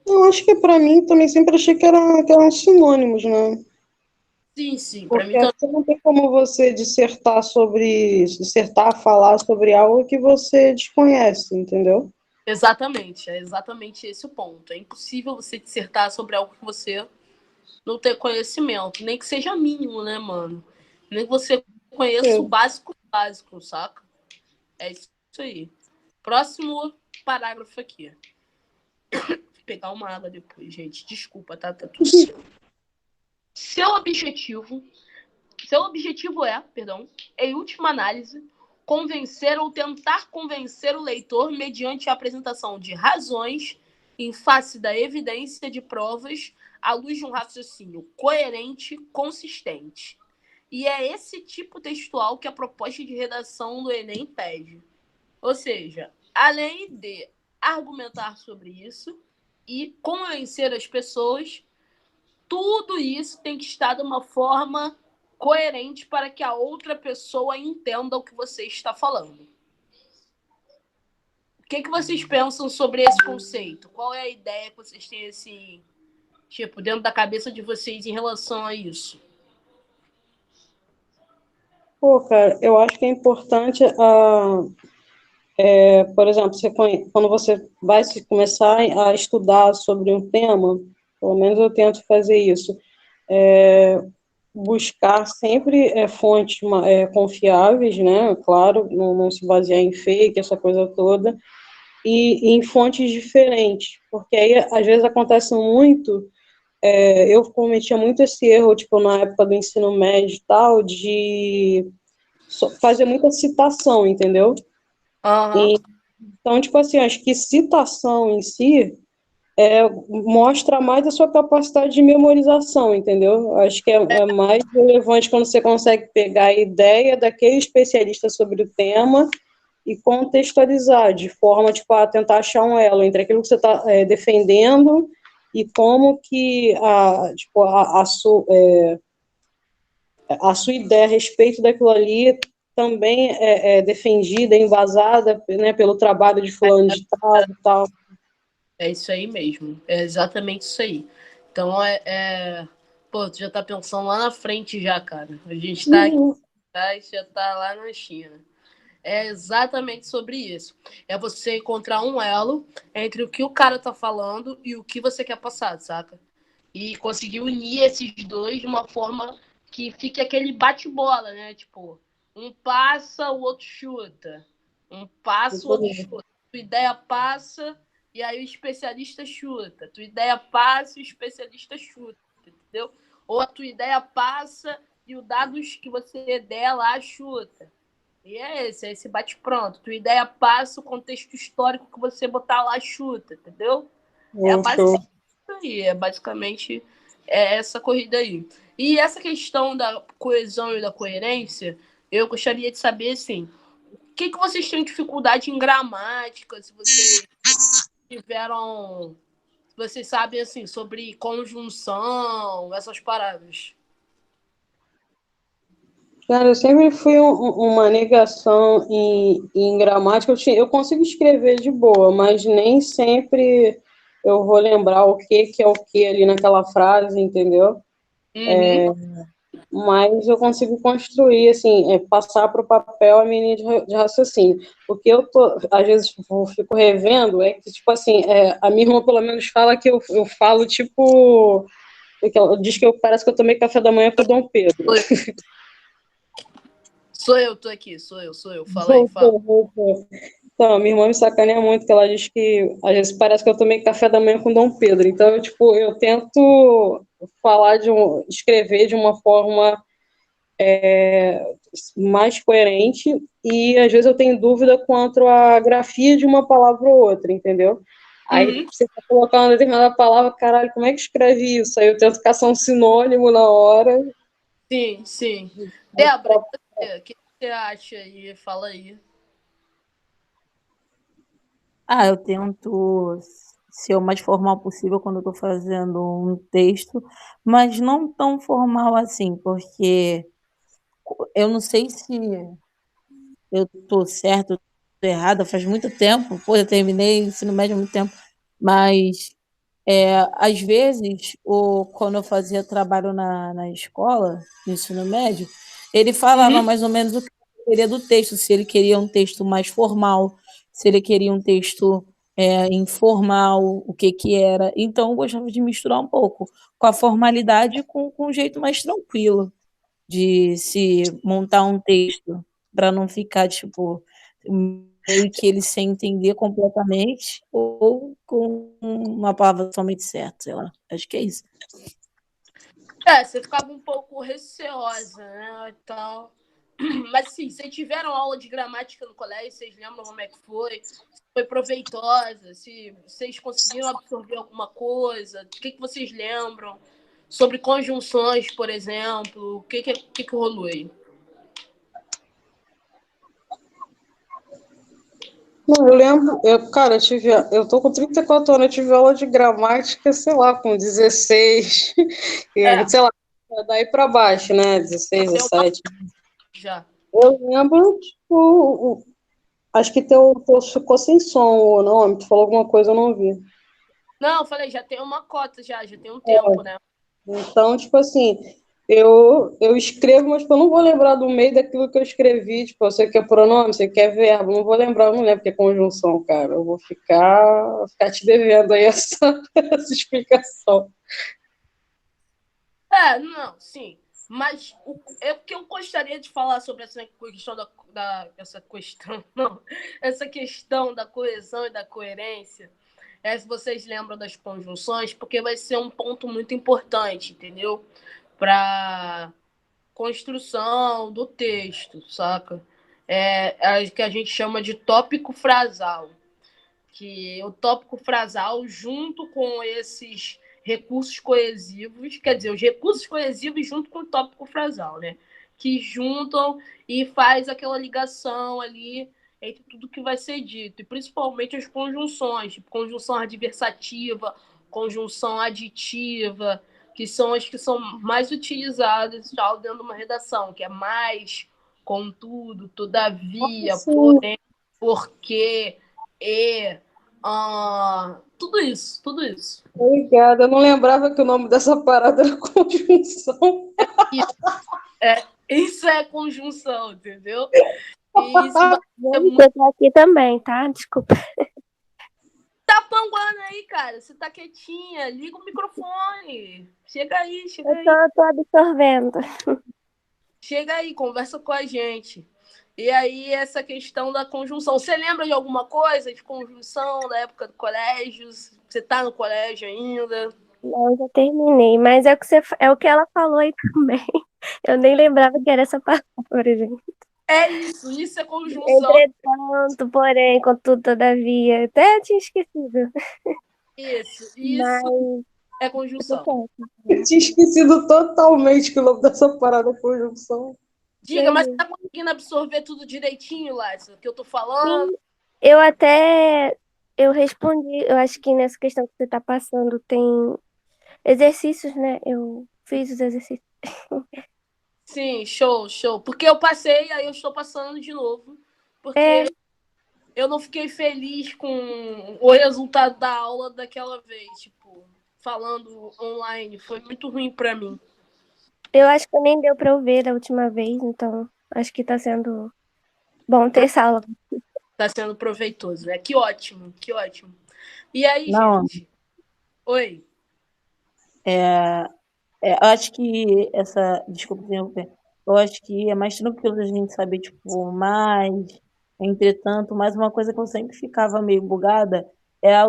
Eu acho que para mim também sempre achei que eram sinônimos, né? Sim, para mim Porque também. assim não tem como você dissertar, falar sobre algo que você desconhece, entendeu? Exatamente, é exatamente esse o ponto. É impossível você dissertar sobre algo que você não tem conhecimento, nem que seja mínimo, né, mano? Nem que você conheça o básico, saca? É isso aí. Próximo parágrafo aqui. Vou pegar uma água depois, gente. Desculpa, tá tossindo. Seu objetivo em última análise, convencer ou tentar convencer o leitor mediante a apresentação de razões em face da evidência de provas à luz de um raciocínio coerente, consistente. E é esse tipo textual que a proposta de redação do Enem pede. Ou seja, além de argumentar sobre isso e convencer as pessoas, tudo isso tem que estar de uma forma coerente para que a outra pessoa entenda o que você está falando. O que vocês pensam sobre esse conceito? Qual é a ideia que vocês têm assim, tipo, dentro da cabeça de vocês em relação a isso? Pô, cara, eu acho que é importante, por exemplo, quando você vai começar a estudar sobre um tema, pelo menos eu tento fazer isso, buscar sempre fontes confiáveis, né? Claro, não se basear em fake, essa coisa toda, e em fontes diferentes, porque aí às vezes acontece muito. Eu cometia muito esse erro, tipo, na época do ensino médio e tal, de fazer muita citação, entendeu? Uhum. Então, tipo assim, acho que citação em si mostra mais a sua capacidade de memorização, entendeu? Acho que é mais relevante quando você consegue pegar a ideia daquele especialista sobre o tema e contextualizar de forma, tipo, a tentar achar um elo entre aquilo que você está defendendo e como que a sua ideia a respeito daquilo ali também é defendida, embasada, né, pelo trabalho de fulano de tal e tal. É isso aí mesmo. É exatamente isso aí. Então, Pô, tu já tá pensando lá na frente já, cara. A gente tá aqui, já tá lá na China. É exatamente sobre isso. É você encontrar um elo entre o que o cara tá falando e o que você quer passar, saca? E conseguir unir esses dois de uma forma que fique aquele bate-bola, né? Tipo, um passa, o outro chuta. Um passa, o outro chuta. Tua ideia passa e aí o especialista chuta. Tua ideia passa e o especialista chuta, entendeu? Ou a tua ideia passa e o dados que você der lá chuta. E é esse bate-pronto. Tua ideia passa, o contexto histórico que você botar lá chuta, entendeu? Basicamente essa corrida aí. E essa questão da coesão e da coerência, eu gostaria de saber, assim, o que vocês têm dificuldade em gramática, se vocês tiveram, se vocês sabem, assim, sobre conjunção, essas paradas. Cara, eu sempre fui uma negação em gramática. Eu consigo escrever de boa, mas nem sempre eu vou lembrar o que é o que ali naquela frase, entendeu? Mas eu consigo construir, assim, passar para o papel a minha linha de raciocínio. Porque às vezes, eu fico revendo, é que, tipo assim, a minha irmã pelo menos fala que eu falo, tipo, ela diz que parece que eu tomei café da manhã com o Dom Pedro. Sou eu, tô aqui, sou eu. Fala aí, fala. Então, minha irmã me sacaneia muito, que ela diz que às vezes parece que eu tomei café da manhã com Dom Pedro. Então, eu tento escrever de uma forma mais coerente e às vezes eu tenho dúvida quanto à grafia de uma palavra ou outra, entendeu? Aí você vai colocar uma determinada palavra, caralho, como é que escreve isso? Aí eu tento caçar um sinônimo na hora. Sim. Débora, o que você acha aí? Fala aí. Eu tento ser o mais formal possível quando eu estou fazendo um texto, mas não tão formal assim, porque eu não sei se eu estou certa ou estou errada, faz muito tempo, eu terminei ensino médio há muito tempo, mas às vezes, quando eu fazia trabalho na escola, no ensino médio, ele falava mais ou menos o que ele queria do texto, se ele queria um texto mais formal, se ele queria um texto informal, o que que era. Então, eu gostava de misturar um pouco com a formalidade com um jeito mais tranquilo de se montar um texto, para não ficar, tipo, meio que ele sem entender completamente ou com uma palavra totalmente certa, sei lá. Acho que é isso. Você ficava um pouco receosa, né? Então, mas sim, vocês tiveram aula de gramática no colégio, vocês lembram como é que foi? Se foi proveitosa? Se vocês conseguiram absorver alguma coisa? O que vocês lembram? Sobre conjunções, por exemplo? O que rolou aí? Não, eu lembro, eu tô com 34 anos, eu tive aula de gramática, sei lá, com 16, sei lá, daí para baixo, né, 16, 17. Já. Eu lembro, tipo, acho que teu ficou sem som o nome, tu falou alguma coisa, eu não ouvi. Não, eu falei, já tem uma cota, já tem um tempo, né? Então, tipo assim, eu escrevo, mas eu não vou lembrar do meio daquilo que eu escrevi. Tipo, eu sei que é pronome, sei que é verbo, não vou lembrar, eu não lembro que é conjunção, cara. Eu vou ficar te devendo aí essa explicação. Não, sim. Mas o que eu gostaria de falar sobre essa questão essa questão, não, essa questão da coesão e da coerência se vocês lembram das conjunções, porque vai ser um ponto muito importante, entendeu? Para construção do texto, saca? É o que a gente chama de tópico frasal, que o tópico frasal, junto com esses recursos coesivos, quer dizer, os recursos coesivos junto com o tópico frasal, né? Que juntam e faz aquela ligação ali entre tudo que vai ser dito, e principalmente as conjunções, tipo conjunção adversativa, conjunção aditiva, que são as que são mais utilizadas já dentro de uma redação, que é mais, contudo, todavia, porém, porque, tudo isso. Obrigada, eu não lembrava que o nome dessa parada era conjunção. Isso é conjunção, entendeu? E isso é muito... Eu tô aqui também, tá? Desculpa. Tá panguando aí, cara. Você tá quietinha. Liga o microfone. Chega aí. Eu tô absorvendo. Chega aí, conversa com a gente. E aí, essa questão da conjunção. Você lembra de alguma coisa de conjunção da época do colégio? Você tá no colégio ainda? Não, já terminei. Mas é o que ela falou aí também. Eu nem lembrava que era essa palavra, gente. Isso é conjunção. Entretanto, porém, contudo, todavia. Até tinha esquecido. Isso Mas... é conjunção. Eu tinha esquecido totalmente que o nome dessa parada é conjunção. Diga, mas você tá conseguindo absorver tudo direitinho, Lácio, o que eu tô falando? Sim, eu respondi, eu acho que nessa questão que você tá passando tem exercícios, né? Eu fiz os exercícios. Sim, show, show. Porque eu passei, aí eu estou passando de novo. Porque É, eu não fiquei feliz com o resultado da aula daquela vez. Tipo, falando online. Foi muito ruim para mim. eu acho que nem deu pra eu ver da última vez, então acho que tá sendo bom ter essa aula. Tá sendo proveitoso, né? Que ótimo, que ótimo. E aí, Não, gente? Oi. eu acho que essa. Desculpa interromper. Eu acho que é mais tranquilo a gente saber, tipo, mais. Entretanto, mais uma coisa que eu sempre ficava meio bugada é a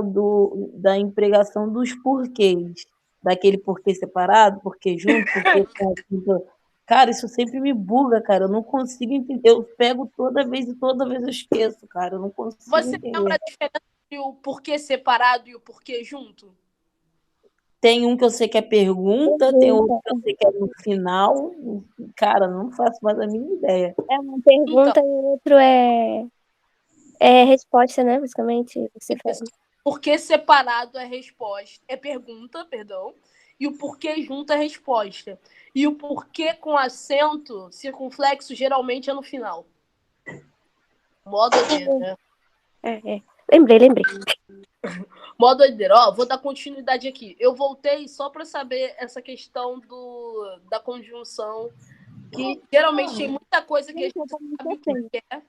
da empregação dos porquês. Daquele porquê separado, porquê junto, porquê com assunto. Cara, isso sempre me buga, cara. Eu não consigo entender. Eu pego toda vez e toda vez eu esqueço, cara. Eu não consigo Você lembra entender. a diferença entre o porquê separado e o porquê junto? Tem um que eu sei que é pergunta, tem outro Pergunta. que eu sei que é no final. Cara, não faço mais a mínima ideia. É uma Então, pergunta e o outro é resposta, né? Basicamente, você faz. porquê separado é resposta, é pergunta, perdão, e o porquê junto é resposta. E o porquê com acento circunflexo geralmente é no final. Mó doideira, né? É. Lembrei. Mó doideira. Ó, vou dar continuidade aqui. Eu voltei só para saber essa questão da conjunção, que geralmente tem muita coisa que a gente sabe o que é,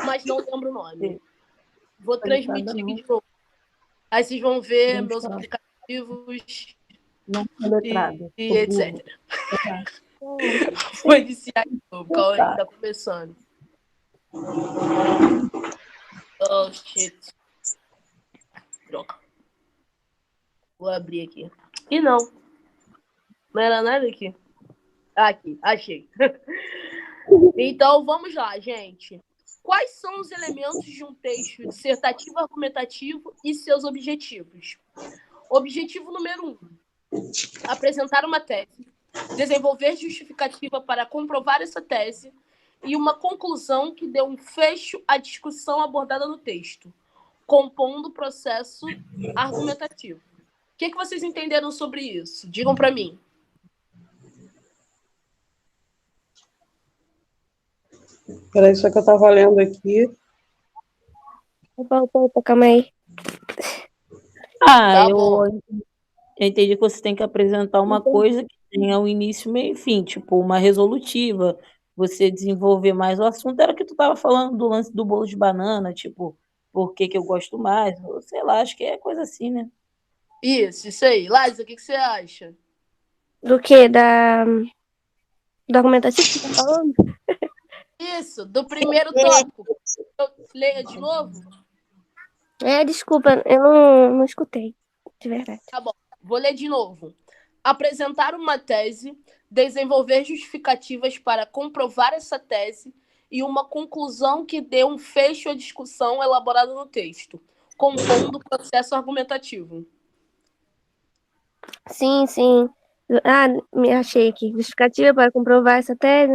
mas não lembra o nome. Vou Conectada transmitir aqui não. de novo. Aí vocês vão ver Vamos meus falar. aplicativos Não sou letrada, e sou burra. etc. Vou iniciar de novo. Calma aí, tá começando. Oh, shit. Droga. Vou abrir aqui. E não. Não era nada aqui. Aqui, achei. Então, vamos lá, gente. Quais são os elementos de um texto dissertativo argumentativo e seus objetivos? Objetivo número 1. Apresentar uma tese. Desenvolver justificativa para comprovar essa tese. E uma conclusão que dê um fecho à discussão abordada no texto, compondo o processo argumentativo. O que vocês entenderam sobre isso? Digam para mim. Peraí, só que eu tava lendo aqui. Opa, calma aí. Tá Eu bom. entendi que você tem que apresentar uma coisa que tenha um início, meio e fim, tipo uma resolutiva, você desenvolver mais o assunto. Era o que tu estava falando do lance do bolo de banana, tipo, por que que eu gosto mais, ou sei lá, acho que é coisa assim, né? Isso aí. Liza, o que você acha? Do que? Do argumentativo que você tá falando? Isso, do primeiro tópico. Leia de novo? Desculpa, eu não escutei, de verdade. Tá bom, vou ler de novo. Apresentar uma tese, desenvolver justificativas para comprovar essa tese e uma conclusão que dê um fecho à discussão elaborada no texto, compondo o processo argumentativo. Sim. Me achei aqui. Justificativa para comprovar essa tese.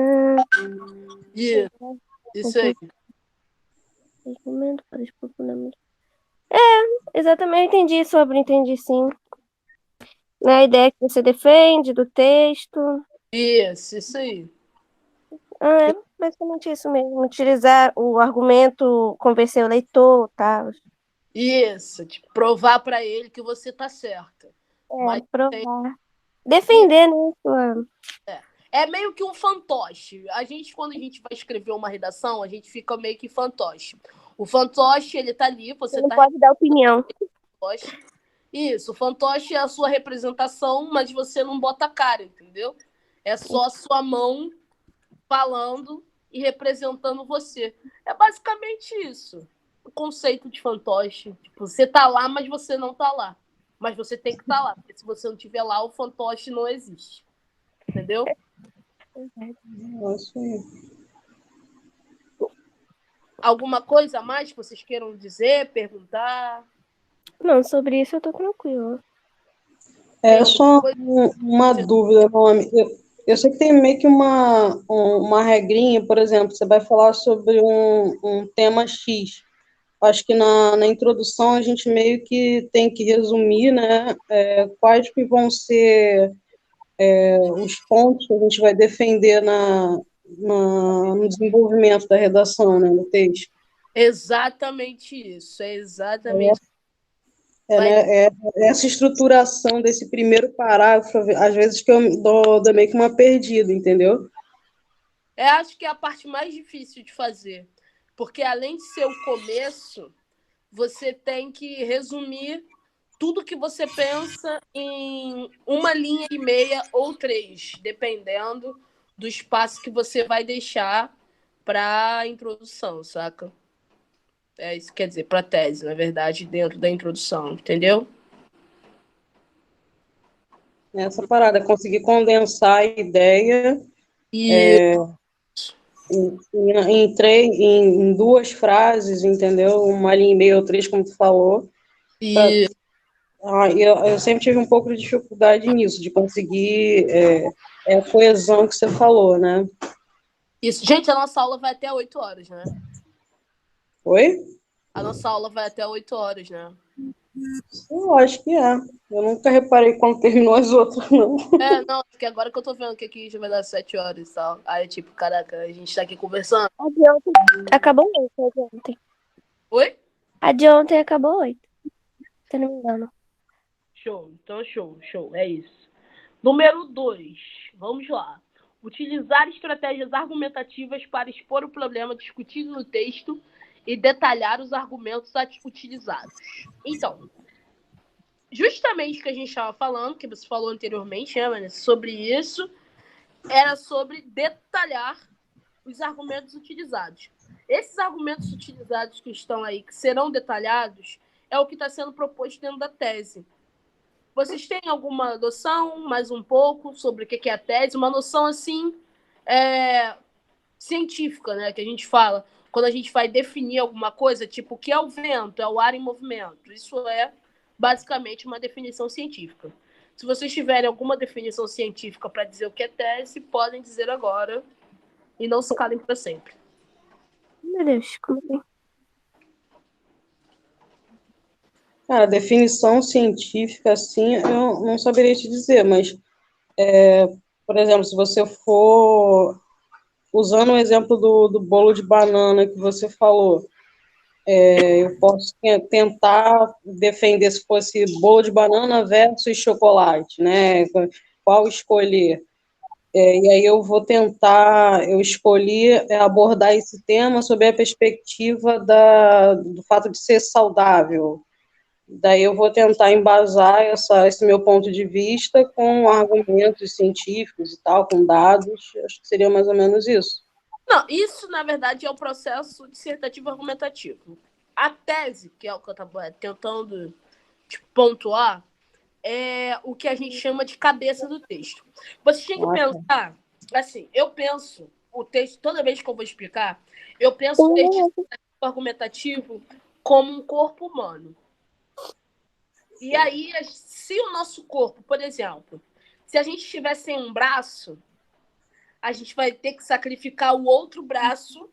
Isso aí. Exatamente, entendi sim. A ideia que você defende do texto. Isso aí. Basicamente isso mesmo. Utilizar o argumento, convencer o leitor, tá? Isso, tipo, provar para ele que você tá certa. Mas Provar. Defender, né? é meio que um fantoche. Quando a gente vai escrever uma redação, a gente fica meio que fantoche. O fantoche, ele tá ali, Você você não tá pode dar opinião. fantoche. Isso, o fantoche é a sua representação, mas você não bota a cara, entendeu? É só a sua mão falando e representando você. É basicamente isso. O conceito de fantoche. Tipo, você tá lá, mas você não tá lá. Mas você tem que estar lá, porque se você não estiver lá, o fantoche não existe. Entendeu? Isso aí. Alguma coisa a mais que vocês queiram dizer, perguntar? Não, sobre isso eu tô tranquila. É só uma dúvida, nome. Eu sei que tem meio que uma regrinha, por exemplo, você vai falar sobre um tema X. Acho que na introdução a gente meio que tem que resumir, né, quais que vão ser os pontos que a gente vai defender no desenvolvimento da redação, né, do texto. Exatamente isso, é exatamente. Né, essa estruturação desse primeiro parágrafo, às vezes que eu dou meio que uma perdida, entendeu? Acho que é a parte mais difícil de fazer, porque além de ser o começo, você tem que resumir tudo que você pensa em 1,5 linha ou 3, dependendo do espaço que você vai deixar para a introdução, saca? Isso quer dizer, para a tese, na verdade, dentro da introdução, entendeu? Essa parada, conseguir condensar a ideia em 2 frases, entendeu? 1,5 linha ou 3, como tu falou. Eu sempre tive um pouco de dificuldade nisso, de conseguir a coesão que você falou, né? Isso. Gente, a nossa aula vai até 8 horas, né? Oi? A nossa aula vai até 8 horas, né? Eu acho que é. Eu nunca reparei quando terminou as outras, não. Não, porque agora que eu tô vendo que aqui já vai dar 7 horas e tal. Aí, tipo, caraca, a gente tá aqui conversando. A de ontem acabou 8, a de ontem. Oi? A de ontem acabou 8, se não me engano. Show, então show. É isso. Número 2, vamos lá. Utilizar estratégias argumentativas para expor o problema discutido no texto e detalhar os argumentos utilizados. Então, justamente o que a gente estava falando, que você falou anteriormente, né, Vanessa, sobre isso, era sobre detalhar os argumentos utilizados. Esses argumentos utilizados que estão aí, que serão detalhados, é o que está sendo proposto dentro da tese. Vocês têm alguma noção, mais um pouco, sobre o que é a tese? Uma noção, assim, científica, né? Que a gente fala quando a gente vai definir alguma coisa, tipo, o que é o vento? É o ar em movimento. Isso é, basicamente, uma definição científica. Se vocês tiverem alguma definição científica para dizer o que é tese, podem dizer agora e não se calem para sempre. Meu Deus, como assim? Cara, definição científica, assim, eu não saberia te dizer, mas, por exemplo, se você for usando o exemplo do bolo de banana que você falou, eu posso tentar defender se fosse bolo de banana versus chocolate, né? Qual escolher? E aí eu escolhi abordar esse tema sob a perspectiva do fato de ser saudável. Daí eu vou tentar embasar esse meu ponto de vista com argumentos científicos e tal, com dados. Acho que seria mais ou menos isso. Não, isso, na verdade, é o processo dissertativo argumentativo. A tese, que é o que eu estava tentando pontuar, é o que a gente chama de cabeça do texto. Você tem que pensar, assim, eu penso o texto, toda vez que eu vou explicar, eu penso o texto argumentativo como um corpo humano. E aí, se o nosso corpo, por exemplo, se a gente tiver sem um braço, a gente vai ter que sacrificar o outro braço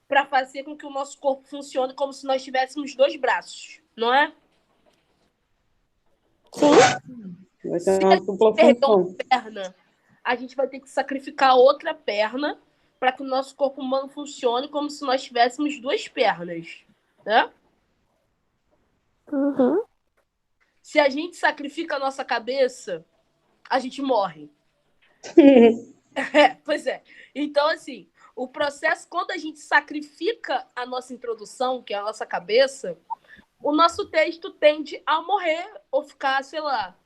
para fazer com que o nosso corpo funcione como se nós tivéssemos 2 braços, não é? Sim. Vai ter uma dupla função. Perna, a gente vai ter que sacrificar a outra perna para que o nosso corpo humano funcione como se nós tivéssemos 2 pernas, né? Uhum. Se a gente sacrifica a nossa cabeça, a gente morre. Pois é. Então, assim, o processo, quando a gente sacrifica a nossa introdução, que é a nossa cabeça, o nosso texto tende a morrer ou ficar, sei lá,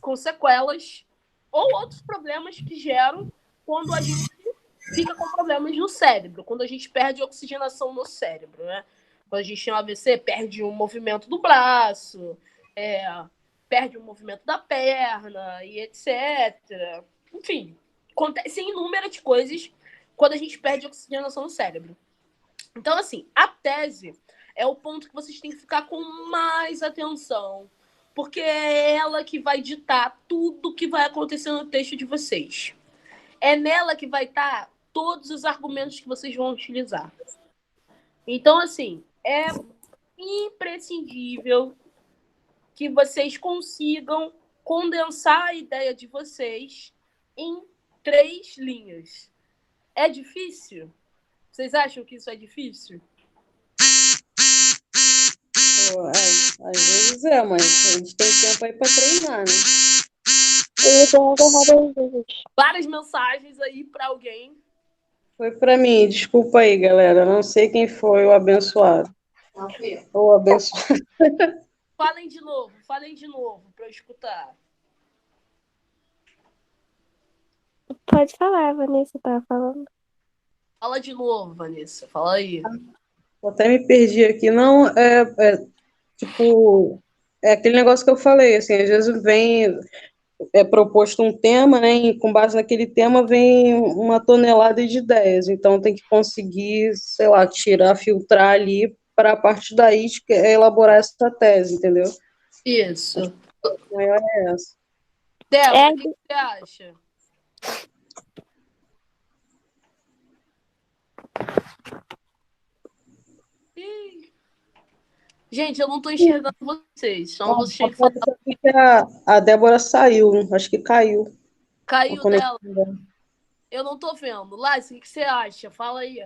com sequelas ou outros problemas que geram quando a gente fica com problemas no cérebro, quando a gente perde oxigenação no cérebro, né? Quando a gente tem um AVC, perde o movimento do braço, perde o movimento da perna e etc. Enfim, acontecem inúmeras coisas quando a gente perde oxigenação no cérebro. Então, assim, a tese é o ponto que vocês têm que ficar com mais atenção, porque é ela que vai ditar tudo que vai acontecer no texto de vocês. É nela que vai estar todos os argumentos que vocês vão utilizar. Então, assim, é imprescindível que vocês consigam condensar a ideia de vocês em 3 linhas. É difícil? Vocês acham que isso é difícil? Às vezes mas a gente tem tempo aí pra treinar, né? Eu tenho agarrado às vezes. Várias mensagens aí para alguém. Foi pra mim, desculpa aí, galera. Não sei quem foi o abençoado. Ou abençoado. Falem de novo para eu escutar. Pode falar, Vanessa, tava falando. Fala de novo, Vanessa. Fala aí. Eu até me perdi aqui. Não, tipo, é aquele negócio que eu falei, assim, às vezes é proposto um tema, né, e com base naquele tema vem uma tonelada de ideias, então tem que conseguir, sei lá, tirar, filtrar ali, para a partir daí elaborar essa tese, entendeu? Isso. A maior é essa. Débora, o que você acha? Gente, eu não estou enxergando vocês. Então vocês têm que falar. Que a Débora saiu, acho que caiu. Caiu dela. Eu não tô vendo. Lázaro, o que você acha? Fala aí.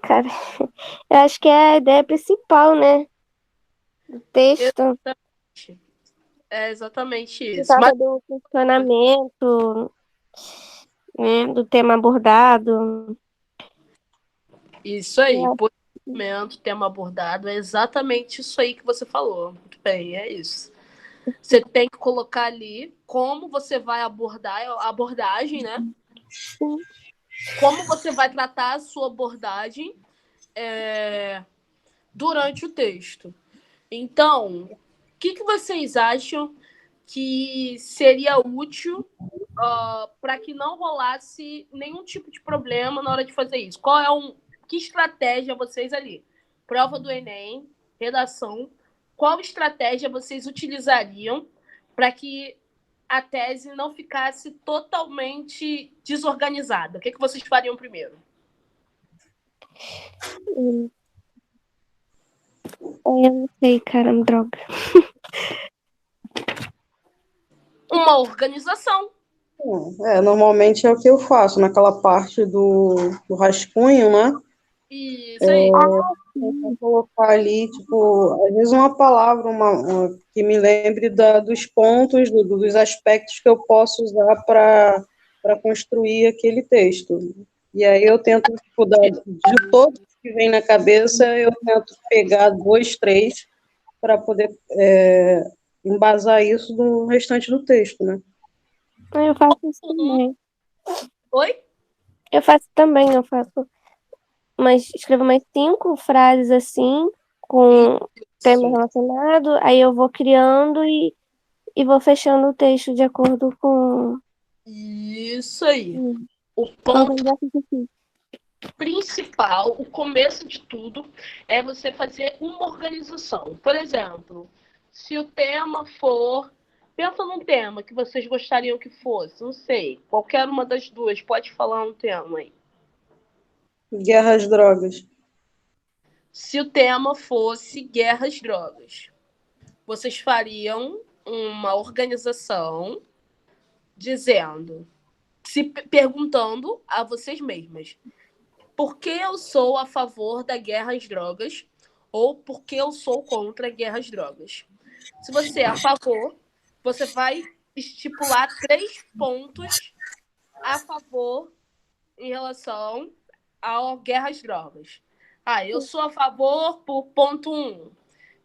Cara, eu acho que é a ideia principal, né? Do texto. É exatamente Por isso. causa do funcionamento, né, do tema abordado. Isso aí. Posicionamento, tema abordado. É exatamente isso aí que você falou. Muito bem, é isso. Você tem que colocar ali como você vai abordar a abordagem, né? Sim. Como você vai tratar a sua abordagem durante o texto. Então, o que vocês acham que seria útil para que não rolasse nenhum tipo de problema na hora de fazer isso? Que estratégia vocês ali? Prova do Enem, redação. Qual estratégia vocês utilizariam para que a tese não ficasse totalmente desorganizada? O que vocês fariam primeiro? Eu não sei, caramba, droga. Uma organização. Normalmente é o que eu faço, naquela parte do rascunho, né? Isso aí. Vou colocar ali, tipo, às vezes uma palavra que me lembre dos pontos, dos aspectos que eu posso usar para construir aquele texto. E aí eu tento, tipo, de todos que vem na cabeça, eu tento pegar 2, 3 para poder embasar isso no restante do texto, né? Eu faço isso também. Oi? Eu faço também, escrevo umas 5 frases assim, com tema relacionado, aí eu vou criando e vou fechando o texto de acordo com... Isso aí. O com ponto organização. principal, o começo de tudo, é você fazer uma organização. Por exemplo, se o tema for... Pensa num tema que vocês gostariam que fosse, não sei, qualquer uma das duas, pode falar um tema aí. Guerra às drogas. Se o tema fosse guerra às drogas, vocês fariam uma organização dizendo, se perguntando a vocês mesmas, por que eu sou a favor da guerra às drogas ou por que eu sou contra a guerra às drogas? Se você é a favor, você vai estipular 3 pontos a favor em relação à guerra às drogas. Eu sou a favor por ponto 1.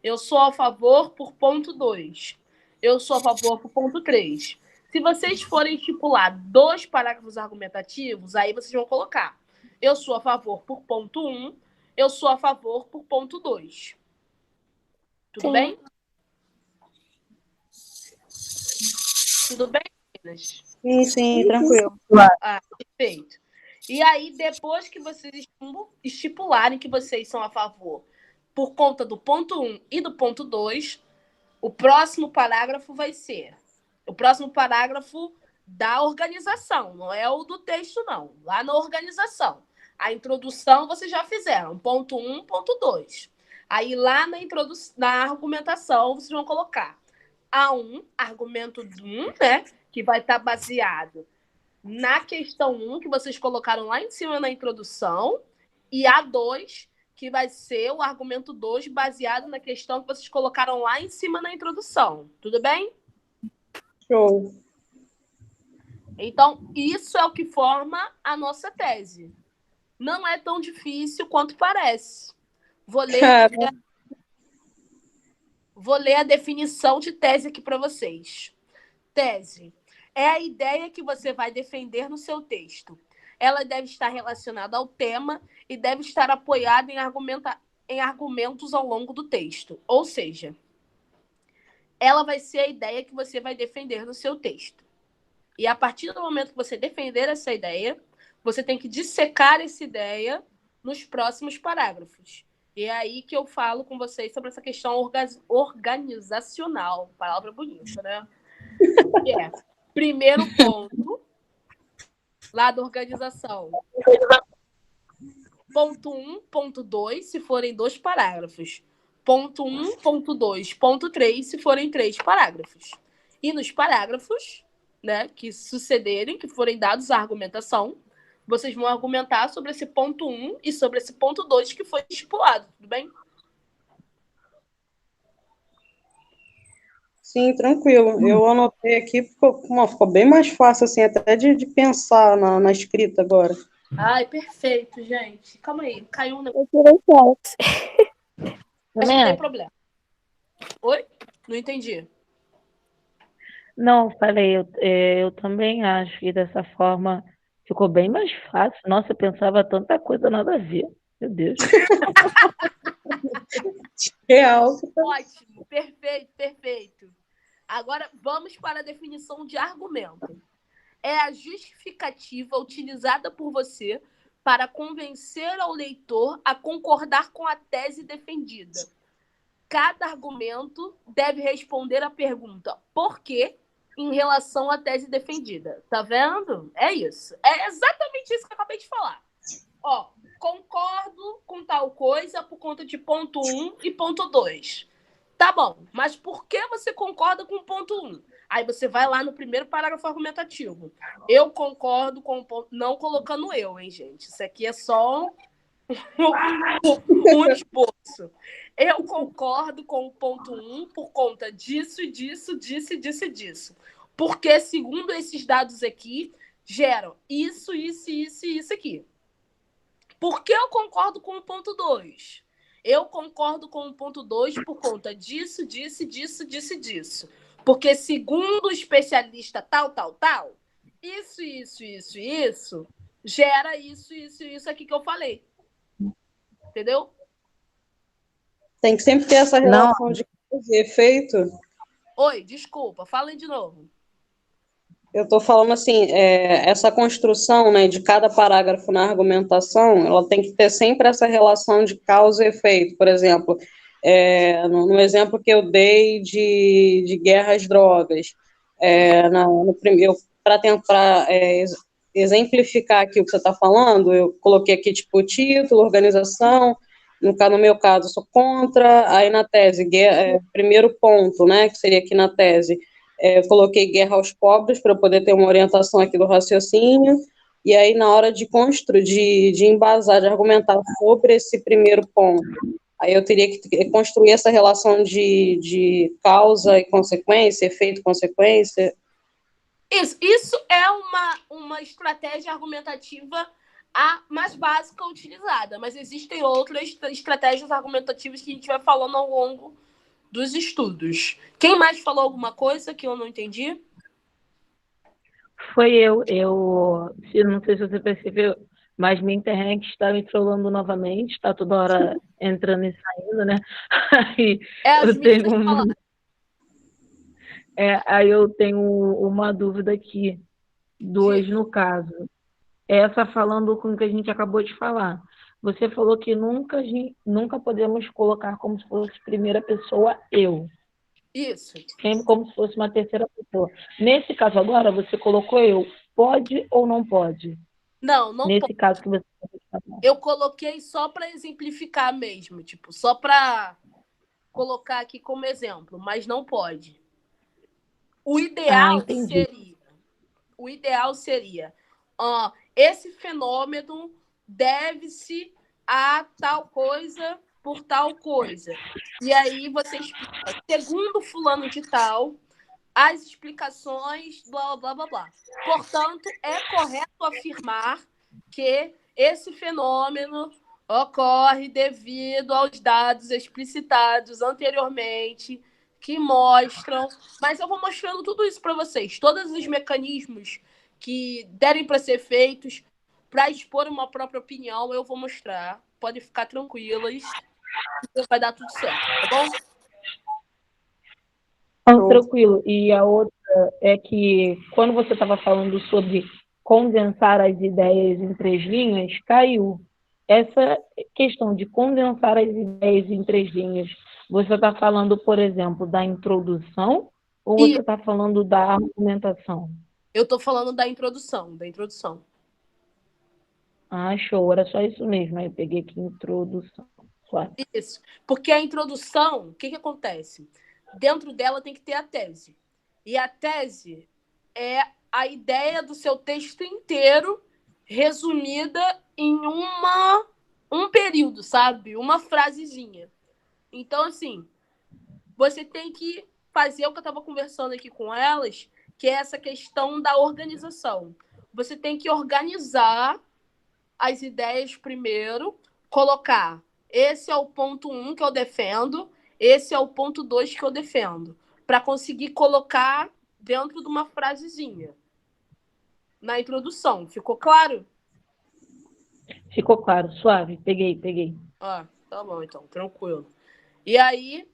Eu sou a favor por ponto 2. Eu sou a favor por ponto 3. Se vocês forem estipular 2 parágrafos argumentativos, aí vocês vão colocar: eu sou a favor por ponto 1, eu sou a favor por ponto 2. Tudo bem? Tudo bem, meninas? Sim, tranquilo. Perfeito. E aí, depois que vocês estipularem que vocês são a favor por conta do ponto 1 e do ponto 2, o próximo parágrafo vai ser o próximo parágrafo da organização, não é o do texto, não. Lá na organização. A introdução vocês já fizeram, ponto 1, ponto 2. Aí lá na argumentação vocês vão colocar A1, argumento 1, né? que vai estar baseado na questão 1, que vocês colocaram lá em cima na introdução, e a 2, que vai ser o argumento 2, baseado na questão que vocês colocaram lá em cima na introdução. Tudo bem? Show. Então, isso é o que forma a nossa tese. Não é tão difícil quanto parece. Vou ler a definição de tese aqui para vocês. Tese é a ideia que você vai defender no seu texto. Ela deve estar relacionada ao tema e deve estar apoiada em argumentos ao longo do texto. Ou seja, ela vai ser a ideia que você vai defender no seu texto. E a partir do momento que você defender essa ideia, você tem que dissecar essa ideia nos próximos parágrafos. E é aí que eu falo com vocês sobre essa questão organizacional. Palavra bonita, né? Que é, primeiro ponto, lá da organização. Ponto 1, ponto 2, se forem 2 parágrafos. Ponto 1, ponto 2, ponto 3, se forem 3 parágrafos. E nos parágrafos, né, que sucederem, que forem dados à argumentação, vocês vão argumentar sobre esse ponto 1 e sobre esse ponto 2 que foi estipulado, tudo bem? Sim, tranquilo. Eu anotei aqui, ficou bem mais fácil, assim, até de pensar na escrita agora. Ai, perfeito, gente. Calma aí, caiu um negócio. Eu tirei fotos. Mas não tem problema. Oi? Não entendi. Não, falei, eu também acho que dessa forma ficou bem mais fácil. Nossa, eu pensava tanta coisa, nada a ver. Meu Deus. Real. Ótimo, perfeito, perfeito. Agora vamos para a definição de argumento. É a justificativa utilizada por você para convencer ao leitor a concordar com a tese defendida. Cada argumento deve responder à pergunta por quê em relação à tese defendida. Tá vendo? É isso. É exatamente isso que eu acabei de falar. Ó, concordo com tal coisa por conta de ponto 1 e ponto 2. Tá bom, mas por que você concorda com o ponto 1? Aí você vai lá no primeiro parágrafo argumentativo. Eu concordo com o ponto... Não colocando eu, hein, gente? Isso aqui é só um esboço. Eu concordo com o ponto 1 por conta disso e disso, disso e disso e disso. Porque, segundo esses dados aqui, geram isso, isso, isso e isso aqui. Por que eu concordo com o ponto 2? Eu concordo com o ponto 2 por conta disso, disso, disso, disso e disso. Porque, segundo o especialista tal, isso, gera isso aqui que eu falei. Entendeu? Tem que sempre ter essa relação de causa e efeito. Oi, desculpa, falem de novo. Eu estou falando assim, essa construção, né, de cada parágrafo na argumentação, ela tem que ter sempre essa relação de causa e efeito. Por exemplo, no exemplo que eu dei de guerra às drogas, para tentar exemplificar aqui o que você está falando, eu coloquei aqui tipo título, organização. No meu caso, eu sou contra. Aí na tese, primeiro ponto, né, que seria aqui na tese, eu coloquei guerra aos pobres para eu poder ter uma orientação aqui do raciocínio. E aí, na hora de construir, de embasar, de argumentar sobre esse primeiro ponto, aí eu teria que construir essa relação de causa e consequência, efeito e consequência. Isso é uma estratégia argumentativa a mais básica utilizada, mas existem outras estratégias argumentativas que a gente vai falando ao longo dos estudos. Quem mais falou alguma coisa que eu não entendi? Foi eu. Não sei se você percebeu, mas minha internet está me trollando novamente, está toda hora entrando e saindo, né? Aí eu tenho uma dúvida aqui, duas no caso. Essa falando com o que a gente acabou de falar. Você falou que nunca podemos colocar como se fosse primeira pessoa eu. Isso. Sempre como se fosse uma terceira pessoa. Nesse caso agora, você colocou eu. Pode ou não pode? Não Nesse pode. caso que você acabou de falar. Eu coloquei só para exemplificar mesmo, tipo, só para colocar aqui como exemplo, mas não pode. O ideal seria o ideal seria esse fenômeno deve-se a tal coisa por tal coisa. E aí você explica, segundo fulano de tal, as explicações, blá, blá, blá, blá. Portanto, é correto afirmar que esse fenômeno ocorre devido aos dados explicitados anteriormente, que mostram... Mas eu vou mostrando tudo isso para vocês, todos os mecanismos que derem para ser feitos para expor uma própria opinião, eu vou mostrar. Podem ficar tranquilas, vai dar tudo certo, tá bom? Tranquilo. E a outra é que, quando você estava falando sobre condensar as ideias em 3 linhas, caiu. Essa questão de condensar as ideias em 3 linhas, você está falando, por exemplo, da introdução ou você está falando da argumentação? Eu estou falando da introdução, Ah, show, era só isso mesmo. Aí eu peguei aqui introdução. Isso, porque a introdução, o que acontece? Dentro dela tem que ter a tese. E a tese é a ideia do seu texto inteiro resumida em um período, sabe? Uma frasezinha. Então, assim, você tem que fazer o que eu estava conversando aqui com elas, que é essa questão da organização. Você tem que organizar as ideias primeiro, colocar esse é o ponto 1 que eu defendo, esse é o ponto 2 que eu defendo, para conseguir colocar dentro de uma frasezinha. Na introdução, ficou claro? Ficou claro, suave, peguei. Tá bom, então, tranquilo. E aí,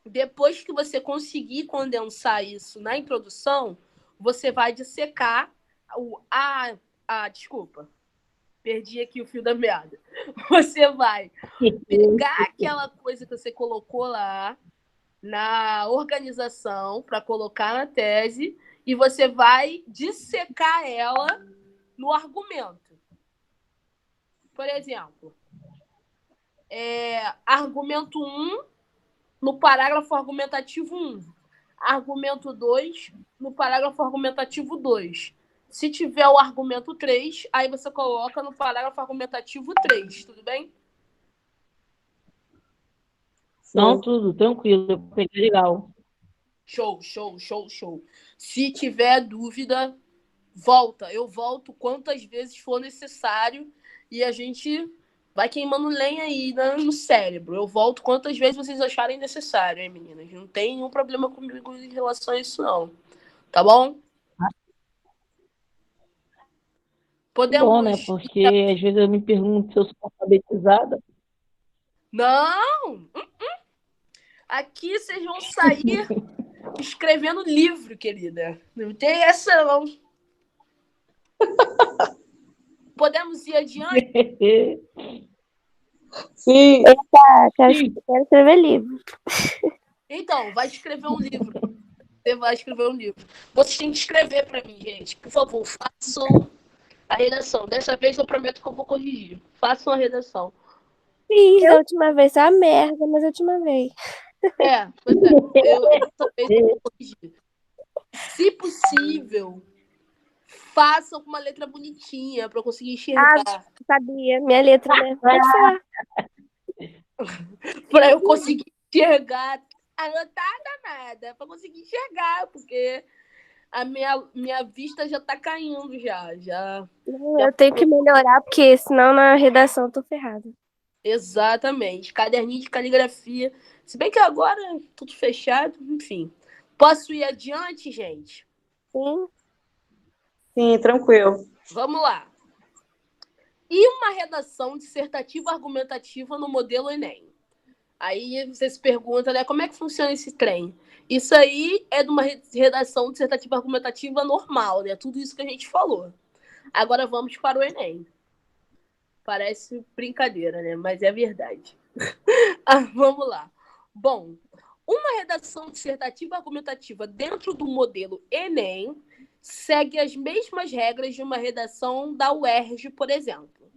depois que você conseguir condensar isso na introdução, você vai dissecar desculpa. Perdi aqui o fio da meada. Você vai pegar aquela coisa que você colocou lá na organização para colocar na tese e você vai dissecar ela no argumento. Por exemplo, argumento 1 no parágrafo argumentativo 1. Argumento 2 no parágrafo argumentativo 2. Se tiver o argumento 3, aí você coloca no parágrafo argumentativo 3, tudo bem? Não, tudo, tranquilo, peguei legal. Show. Se tiver dúvida, volta. Eu volto quantas vezes for necessário e a gente vai queimando lenha aí no cérebro. Eu volto quantas vezes vocês acharem necessário, hein, meninas? Não tem nenhum problema comigo em relação a isso, não. Tá bom? Podemos... Bom, né? Porque às vezes eu me pergunto se eu sou alfabetizada. Não! Aqui vocês vão sair escrevendo livro, querida. Não tem essa, não. Podemos ir adiante? Sim. Eita, quero escrever livro. Então, vai escrever um livro. Você vai escrever um livro. Vocês têm que escrever para mim, gente. Por favor, façam a redação. Dessa vez eu prometo que eu vou corrigir. Façam a redação. Fiz da última vez, a merda, mas a última vez. Pois é. Dessa vez eu vou corrigir. Se possível, façam com uma letra bonitinha para eu conseguir enxergar. Sabia, minha letra, né? Pode falar. Para eu conseguir enxergar. Anotada nada, para conseguir enxergar, porque a minha vista já tá caindo já. Eu tenho que melhorar, porque senão na redação eu tô ferrada. Exatamente. Caderninho de caligrafia. Se bem que agora é tudo fechado, enfim. Posso ir adiante, gente? Sim, tranquilo. Vamos lá. E uma redação dissertativa argumentativa no modelo Enem? Aí você se pergunta, né, como é que funciona esse trem? Isso aí é de uma redação dissertativa argumentativa normal, né? Tudo isso que a gente falou. Agora vamos para o Enem. Parece brincadeira, né? Mas é verdade. Vamos lá. Bom, uma redação dissertativa argumentativa dentro do modelo Enem segue as mesmas regras de uma redação da UERJ, por exemplo,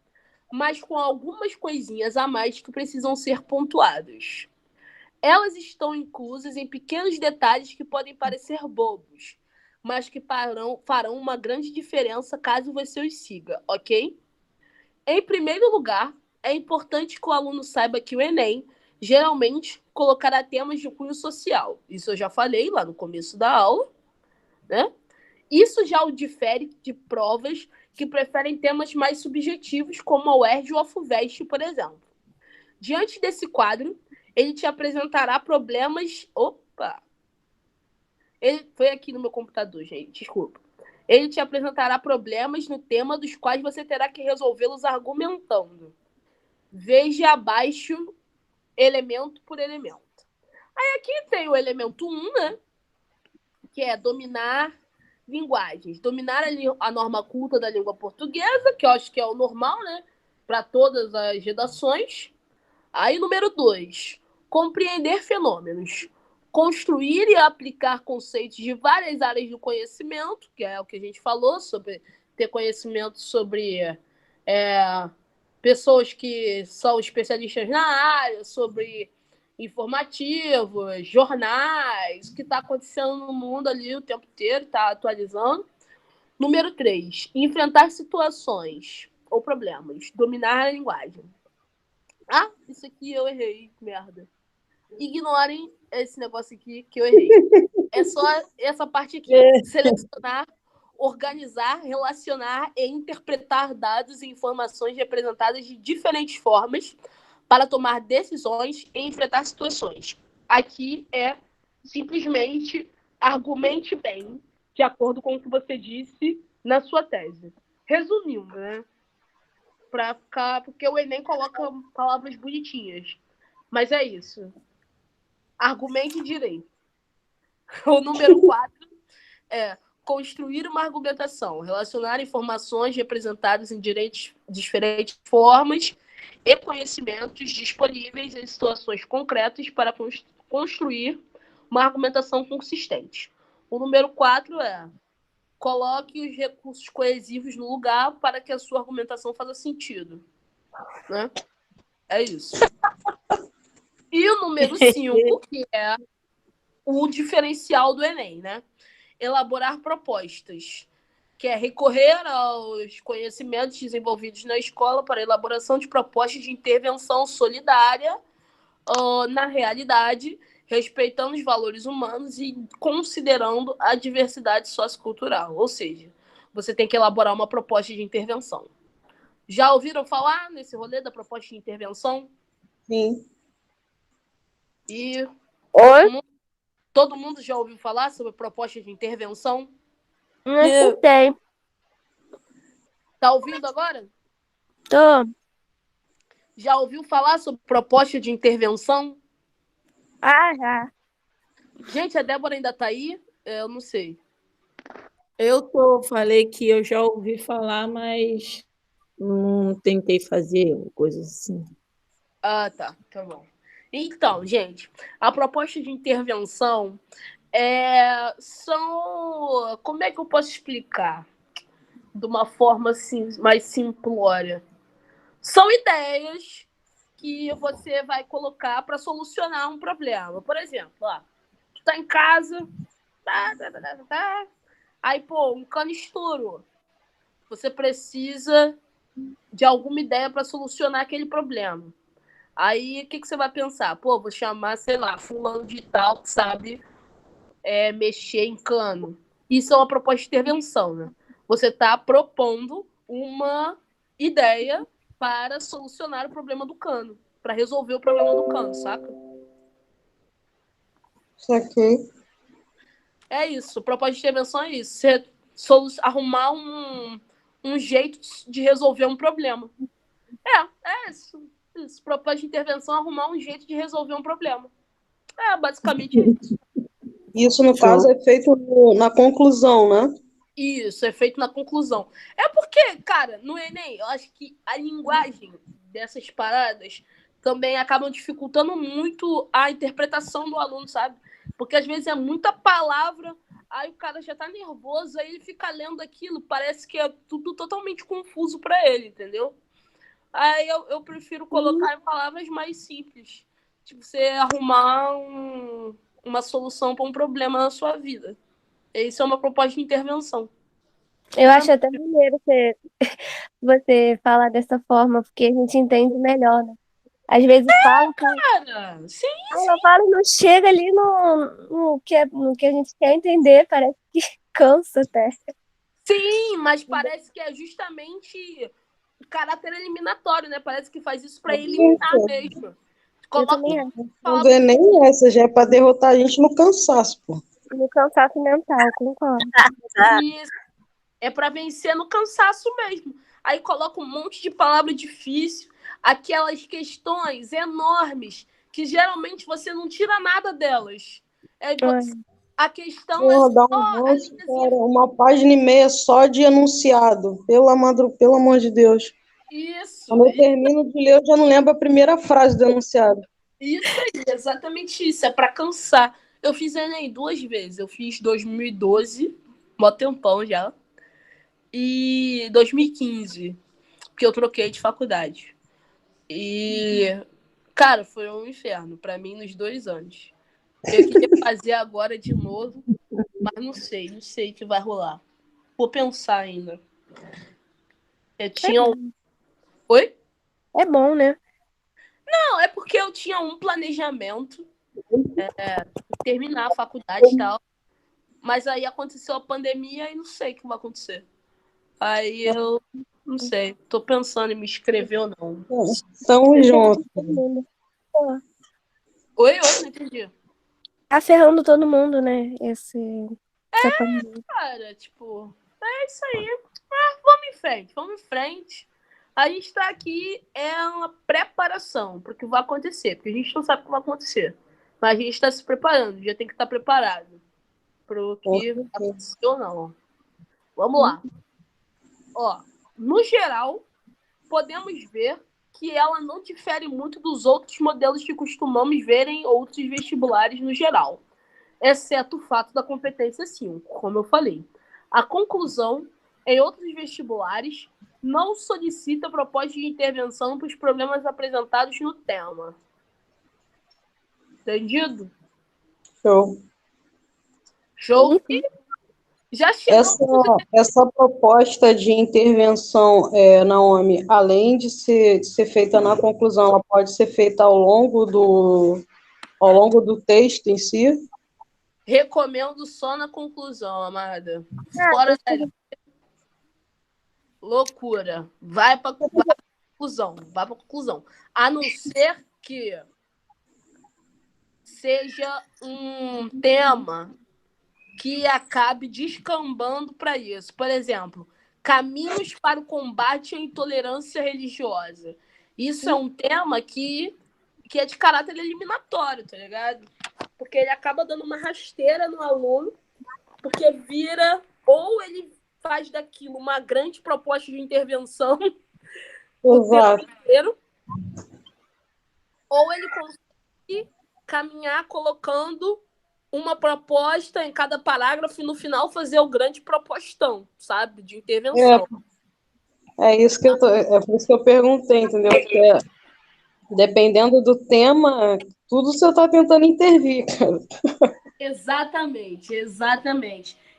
mas com algumas coisinhas a mais que precisam ser pontuadas. Elas estão inclusas em pequenos detalhes que podem parecer bobos, mas que farão uma grande diferença caso você os siga, ok? Em primeiro lugar, é importante que o aluno saiba que o Enem geralmente colocará temas de cunho social. Isso eu já falei lá no começo da aula, né? Isso já o difere de provas que preferem temas mais subjetivos, como a UERJ ou a FUVEST, por exemplo. Diante desse quadro, ele te apresentará problemas... Opa! Ele foi aqui no meu computador, gente, desculpa. Ele te apresentará problemas no tema dos quais você terá que resolvê-los argumentando. Veja abaixo, elemento por elemento. Aí aqui tem o elemento 1, né? Que é dominar linguagens. Dominar a norma culta da língua portuguesa, que eu acho que é o normal, né? Para todas as redações. Aí, número 2, compreender fenômenos. Construir e aplicar conceitos de várias áreas do conhecimento, que é o que a gente falou, sobre ter conhecimento sobre pessoas que são especialistas na área, sobre informativos, jornais, o que está acontecendo no mundo ali o tempo inteiro, está atualizando. Número 3, enfrentar situações ou problemas, dominar a linguagem. Ah, isso aqui eu errei, merda. Ignorem esse negócio aqui que eu errei. É só essa parte aqui. Selecionar, organizar, relacionar e interpretar dados e informações representadas de diferentes formas para tomar decisões e enfrentar situações. Aqui é simplesmente argumente bem, de acordo com o que você disse na sua tese. Resumindo, né? Pra ficar, porque o Enem coloca palavras bonitinhas. Mas é isso. Argumente direito. O número 4 é construir uma argumentação, relacionar informações representadas em diferentes formas e conhecimentos disponíveis em situações concretas para construir uma argumentação consistente. O número 4 é coloque os recursos coesivos no lugar para que a sua argumentação faça sentido. Né? É isso. E o número 5, que é o diferencial do Enem, né? Elaborar propostas, que é recorrer aos conhecimentos desenvolvidos na escola para a elaboração de propostas de intervenção solidária na realidade, respeitando os valores humanos e considerando a diversidade sociocultural. Ou seja, você tem que elaborar uma proposta de intervenção. Já ouviram falar nesse rolê da proposta de intervenção? Sim. E Oi? todo mundo já ouviu falar sobre proposta de intervenção? Não escutei. Tá ouvindo agora? Tô. Já ouviu falar sobre proposta de intervenção? Ah, já. Gente, a Débora ainda tá aí? Eu não sei. Falei que eu já ouvi falar, mas não tentei fazer coisas assim. Ah, tá bom. Então, gente, a proposta de intervenção são... Como é que eu posso explicar? De uma forma assim, mais simplória. São ideias que você vai colocar para solucionar um problema. Por exemplo, tu tá em casa, aí, pô, um cano estourou. Você precisa de alguma ideia para solucionar aquele problema. Aí, o que você vai pensar? Pô, vou chamar, sei lá, fulano de tal que sabe mexer em cano. Isso é uma proposta de intervenção, né? Você está propondo uma ideia para solucionar o problema do cano, para resolver o problema do cano, saca? Saquei. É isso, proposta de intervenção é isso. Você arrumar um jeito de resolver um problema. É isso. Proposta de intervenção é arrumar um jeito de resolver um problema. Basicamente isso. Isso, no caso, é feito na conclusão, né? Isso, é feito na conclusão. É porque, cara, no Enem, eu acho que a linguagem dessas paradas também acabam dificultando muito a interpretação do aluno, sabe? Porque às vezes é muita palavra, aí o cara já tá nervoso, aí ele fica lendo aquilo, parece que é tudo totalmente confuso para ele, entendeu? Aí eu prefiro colocar em palavras mais simples. Tipo, você arrumar uma solução para um problema na sua vida. Isso é uma proposta de intervenção. Eu acho até maneiro você falar dessa forma, porque a gente entende melhor, né? Às vezes fala, Cara, sim. ela fala e não chega ali no que a gente quer entender, parece que cansa até. Sim, mas parece que é justamente o caráter eliminatório, né? Parece que faz isso para eliminar mesmo. Eu Coloca também acho. Não palavra é nem essa, já é pra derrotar a gente no cansaço, pô. No cansaço mental, concordo. isso. É para vencer no cansaço mesmo. Aí coloca um monte de palavra difícil, aquelas questões enormes que geralmente você não tira nada delas. A questão é Porra, dá só um a ranço, linhazinha. cara. 1 página e meia só de enunciado. Pelo amor de Deus. Isso, Quando eu termino de ler, eu já não lembro a primeira frase do enunciado. isso aí, exatamente isso. É para cansar. Eu fiz Enem 2 vezes. Eu fiz 2012, mó tempão já, e 2015, porque eu troquei de faculdade. E, cara, foi um inferno para mim nos 2 anos. Eu queria fazer agora de novo, mas não sei o que vai rolar. Vou pensar ainda. Eu tinha. Oi? É bom, né? Não, é porque eu tinha um planejamento, terminar a faculdade e tal. Mas aí aconteceu a pandemia e não sei o que vai acontecer. Aí eu não sei. Tô pensando em me inscrever ou não. Tamo junto. Oi, não entendi. Tá ferrando todo mundo, né? Essa pandemia. Cara, tipo, é isso aí. Vamos em frente. A gente tá aqui, é uma preparação para o que vai acontecer, porque a gente não sabe o que vai acontecer. Mas a gente está se preparando, já tem que estar preparado para o que vai acontecer ou não. Vamos lá. Ó, no geral, podemos ver que ela não difere muito dos outros modelos que costumamos ver em outros vestibulares no geral, exceto o fato da competência 5, como eu falei. A conclusão, em outros vestibulares, não solicita proposta de intervenção para os problemas apresentados no tema. Entendido? Show. Show. E já chegamos... Essa proposta de intervenção, Naomi, além de ser feita na conclusão, ela pode ser feita ao longo do texto em si? Recomendo só na conclusão, amada. Fora da loucura. Vai para conclusão. A não ser que seja um tema que acabe descambando para isso. Por exemplo, caminhos para o combate à intolerância religiosa. Isso é um tema que é de caráter eliminatório, tá ligado? Porque ele acaba dando uma rasteira no aluno, porque vira, ou ele faz daquilo uma grande proposta de intervenção o tempo inteiro, ou ele consegue caminhar colocando uma proposta em cada parágrafo e no final fazer o grande propostão, sabe? De intervenção. É por isso que eu perguntei, entendeu? Porque dependendo do tema, tudo você está tentando intervir, cara. Exatamente.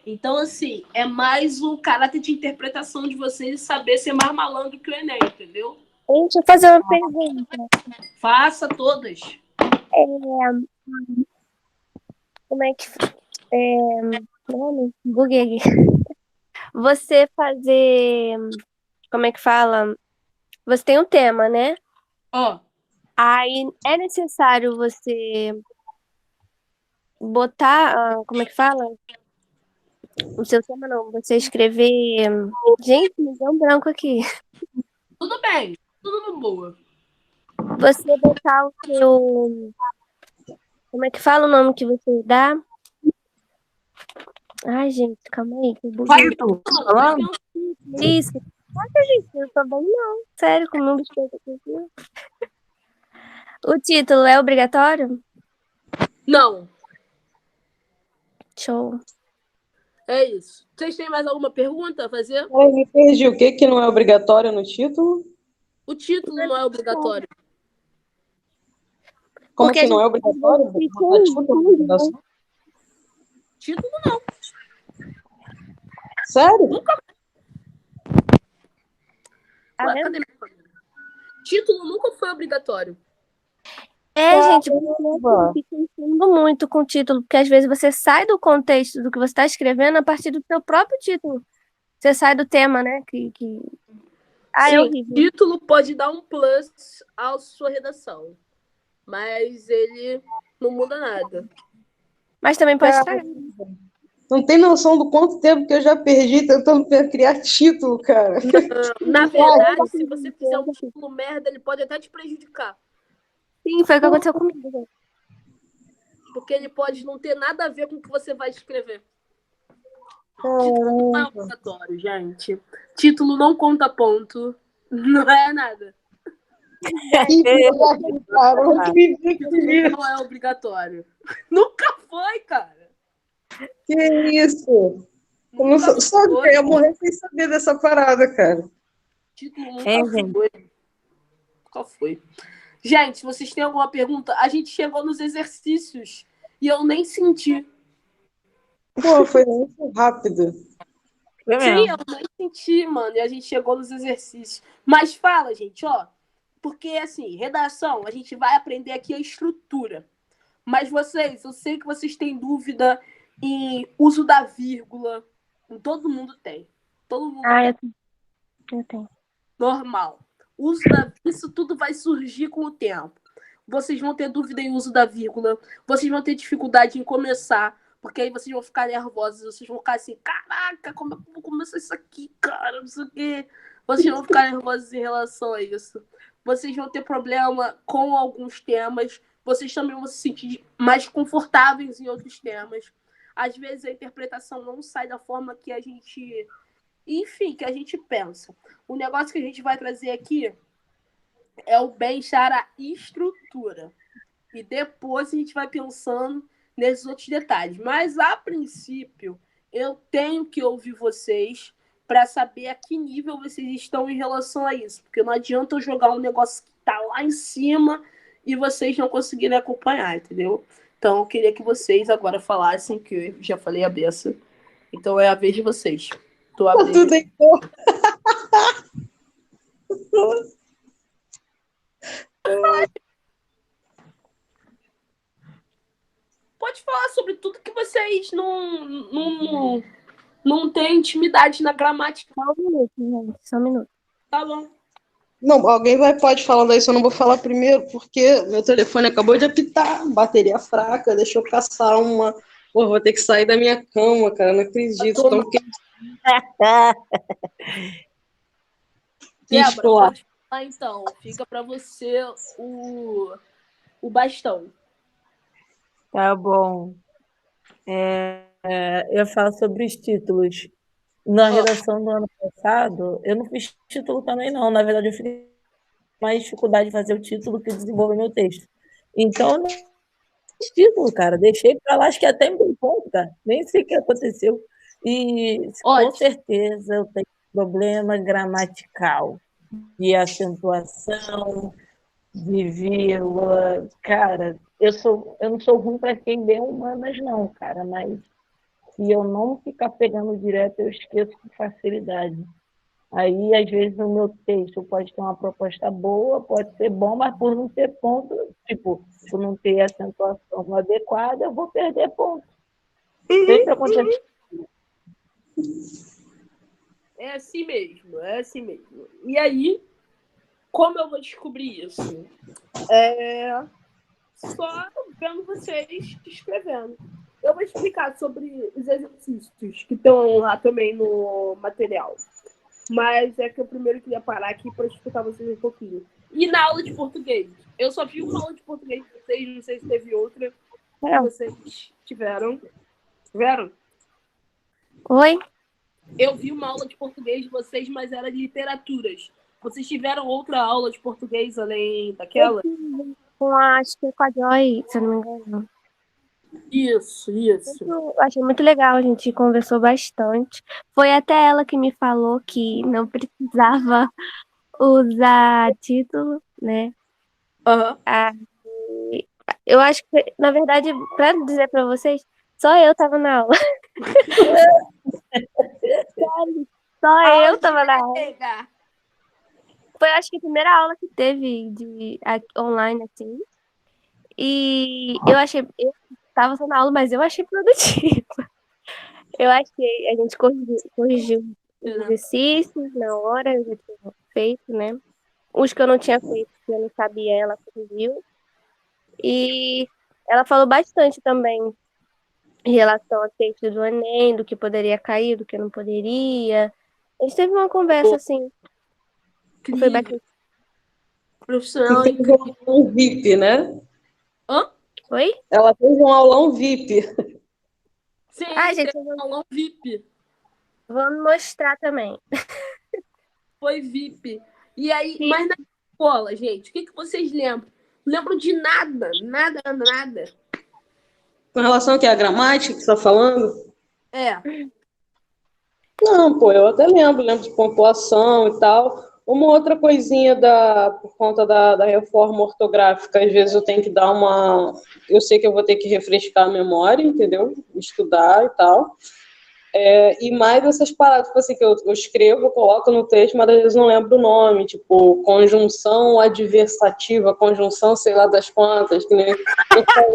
Então, assim, é mais o caráter de interpretação de vocês e saber ser mais malandro que o Enem, entendeu? Deixa eu fazer uma pergunta. Faça todas. Como é que... buguei aqui. Você fazer... Como é que fala? Você tem um tema, né? Ó. Aí é necessário você botar... como é que fala? O seu tema não. Você escrever... Gente, me deu um branco aqui. Tudo bem. Tudo no boa. Você botar o seu... Como é que fala o nome que você dá? Ai, gente, calma aí. Que eu buguei. Isso. Nossa, gente, eu tô bem não. Sério, comi um biscoito aqui. O título é obrigatório? Não. Show. É isso. Vocês têm mais alguma pergunta a fazer? Eu me perdi. O que não é obrigatório no título? O título não é obrigatório. Como que não é obrigatório? Título não. Sério? Tá Ué, vendo? cadê minha câmera? Título nunca foi obrigatório. Gente, eu fico pensando muito com o título, porque às vezes você sai do contexto do que você está escrevendo a partir do seu próprio título. Você sai do tema, né? É Sim, horrível. título pode dar um plus à sua redação, mas ele não muda nada. Mas também pode Cara, estragar. não tem noção do quanto tempo que eu já perdi tentando criar título, cara. Na verdade, se você fizer um título merda, ele pode até te prejudicar, Sim, foi o que aconteceu comigo. Gente. porque ele pode não ter nada a ver com o que você vai escrever. Título não é obrigatório, gente. Título não conta ponto. Não é nada. Cara, eu não acredito Título nisso. não é obrigatório. Nunca foi, cara. Que isso? Eu não Nunca sabia, foi. eu ia morrer sem saber dessa parada, cara. Título nunca gente. foi. Nunca foi. Gente, vocês têm alguma pergunta? A gente chegou nos exercícios e eu nem senti. Pô, foi muito rápido. Foi Sim, mesmo. eu nem senti, mano. E a gente chegou nos exercícios. Mas fala, gente, ó. Porque, assim, redação, a gente vai aprender aqui a estrutura. Mas vocês, eu sei que vocês têm dúvida em uso da vírgula. Todo mundo tem. Todo mundo tem. Eu tenho. Normal. Isso tudo vai surgir com o tempo. Vocês vão ter dúvida em uso da vírgula. Vocês vão ter dificuldade em começar. Porque aí vocês vão ficar nervosos. Vocês vão ficar assim, caraca, como é que eu vou começar isso aqui, cara? Não sei o quê. Vocês vão ficar nervosos em relação a isso. Vocês vão ter problema com alguns temas. Vocês também vão se sentir mais confortáveis em outros temas. Às vezes a interpretação não sai da forma que a gente... Enfim, que a gente pensa. O negócio que a gente vai trazer aqui é o bem-estar à estrutura. E depois a gente vai pensando nesses outros detalhes. Mas, a princípio, eu tenho que ouvir vocês para saber a que nível vocês estão em relação a isso. Porque não adianta eu jogar um negócio que está lá em cima e vocês não conseguirem acompanhar, entendeu? Então, eu queria que vocês agora falassem, que eu já falei a beça. Então, é a vez de vocês. Tô Tá abrindo. tudo em cor. Pode falar sobre tudo que vocês não têm intimidade na gramática. Só um minuto, gente. Só um minuto. Tá bom. Não, pode falar daí, só não vou falar primeiro, porque meu telefone acabou de apitar, bateria fraca, deixa eu caçar uma. Pô, vou ter que sair da minha cama, cara, não acredito. Tô- Tão quente. Débora, Falar. pode falar então. Fica pra você o bastão. Tá bom. Eu falo sobre os títulos. Na redação do ano passado, eu não fiz título também, não. Na verdade, eu fiz mais dificuldade de fazer o título que desenvolver meu texto. Então, eu não fiz título, cara. Deixei pra lá, acho que até me dei conta. Nem sei o que aconteceu. E com Ótimo. certeza eu tenho problema gramatical, de acentuação, de vírgula. Cara, eu não sou ruim para quem lê humanas, não, cara, mas se eu não ficar pegando direto, eu esqueço com facilidade. Aí, às vezes, o meu texto pode ter uma proposta boa, pode ser bom, mas por não ter ponto, tipo, por não ter acentuação adequada, eu vou perder ponto. Sempre acontece. É assim mesmo, é assim mesmo. E aí, como eu vou descobrir isso? Só vendo vocês escrevendo. Eu vou explicar sobre os exercícios que estão lá também no material. Mas é que eu primeiro queria parar aqui para explicar vocês um pouquinho. E na aula de português? Eu só vi uma aula de português de vocês, não sei se teve outra que vocês tiveram. Tiveram? Oi? Eu vi uma aula de português de vocês, mas era de literaturas. Vocês tiveram outra aula de português além daquela? Acho que com a Joy, se eu não me engano. Isso. Eu achei muito legal, a gente conversou bastante. Foi até ela que me falou que não precisava usar título, né? Aham. Eu acho que, na verdade, para dizer para vocês, só eu tava na aula. Só eu tava na aula. Nega. Foi, acho que a primeira aula que teve online, assim. E eu tava só na aula, mas eu achei produtiva. Eu achei, a gente corrigiu os exercícios na hora, eu já tinha feito, né? Os que eu não tinha feito, que eu não sabia, ela corrigiu. E ela falou bastante também em relação ao texto do Enem, do que poderia cair, do que não poderia. A gente teve uma conversa, assim, foi Incrível. bastante. Profissional Tem incrível. um VIP, né? Hã? Oi? Ela fez um aulão VIP. Sim, Ah, gente, teve um aulão VIP. vamos mostrar também. Foi VIP. E aí, mas na escola, gente, o que vocês lembram? Não lembro de nada. Nada, nada. Com relação ao que? A gramática que você está falando? É. Não, pô, eu até lembro de pontuação e tal. Uma outra coisinha por conta da reforma ortográfica, às vezes eu tenho que dar uma. Eu sei que eu vou ter que refrescar a memória, entendeu? Estudar e tal. E mais essas paradas, tipo assim, que eu escrevo, coloco no texto, mas às vezes não lembro o nome, tipo, conjunção adversativa, conjunção sei lá das quantas, que nem eu falo.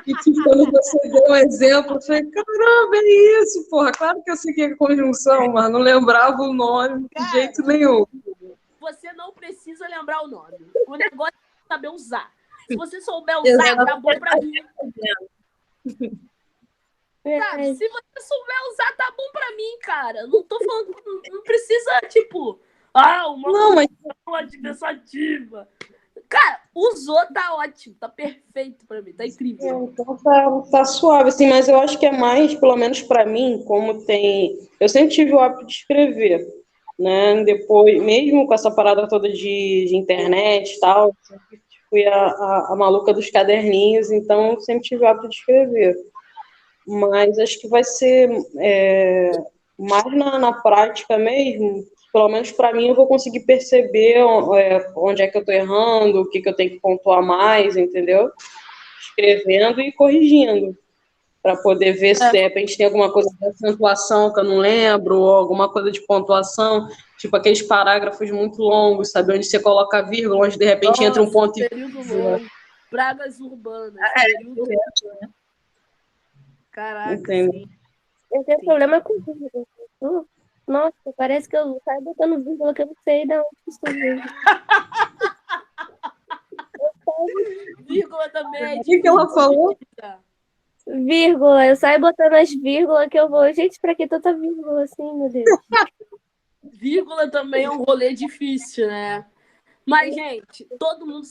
E tipo, quando você deu um exemplo, eu falei, caramba, é isso, porra, claro que eu sei que é conjunção, mas não lembrava o nome de jeito nenhum. Você não precisa lembrar o nome. O negócio é saber usar. Se você souber usar, tá bom pra mim. Sabe? Se você souber usar, tá bom pra mim, cara. Não tô falando que não precisa, tipo, uma conjunção adversativa. Cara, usou, tá ótimo, tá perfeito pra mim, tá incrível. Então tá suave, assim, mas eu acho que é mais, pelo menos para mim, como tem. Eu sempre tive o hábito de escrever, né? Depois, mesmo com essa parada toda de internet e tal, sempre fui a maluca dos caderninhos, então eu sempre tive o hábito de escrever. Mas acho que vai ser mais na prática mesmo. Pelo menos para mim, eu vou conseguir perceber onde é que eu estou errando, o que eu tenho que pontuar mais, entendeu? Escrevendo e corrigindo, para poder ver se de repente tem alguma coisa de acentuação que eu não lembro, ou alguma coisa de pontuação, tipo aqueles parágrafos muito longos, sabe? Onde você coloca a vírgula, onde de repente entra um ponto e. Período longo. Pragas urbanas. Período... Caraca, Entendo. Eu tenho problema com vírgula. Nossa, parece que eu saio botando vírgula que eu não sei de onde isso vem. Vírgula também. O que ela falou? Vírgula, eu saio botando as vírgulas que eu vou. Gente, pra que tanta vírgula assim, meu Deus? Vírgula também é um rolê difícil, né? Mas, gente, todo mundo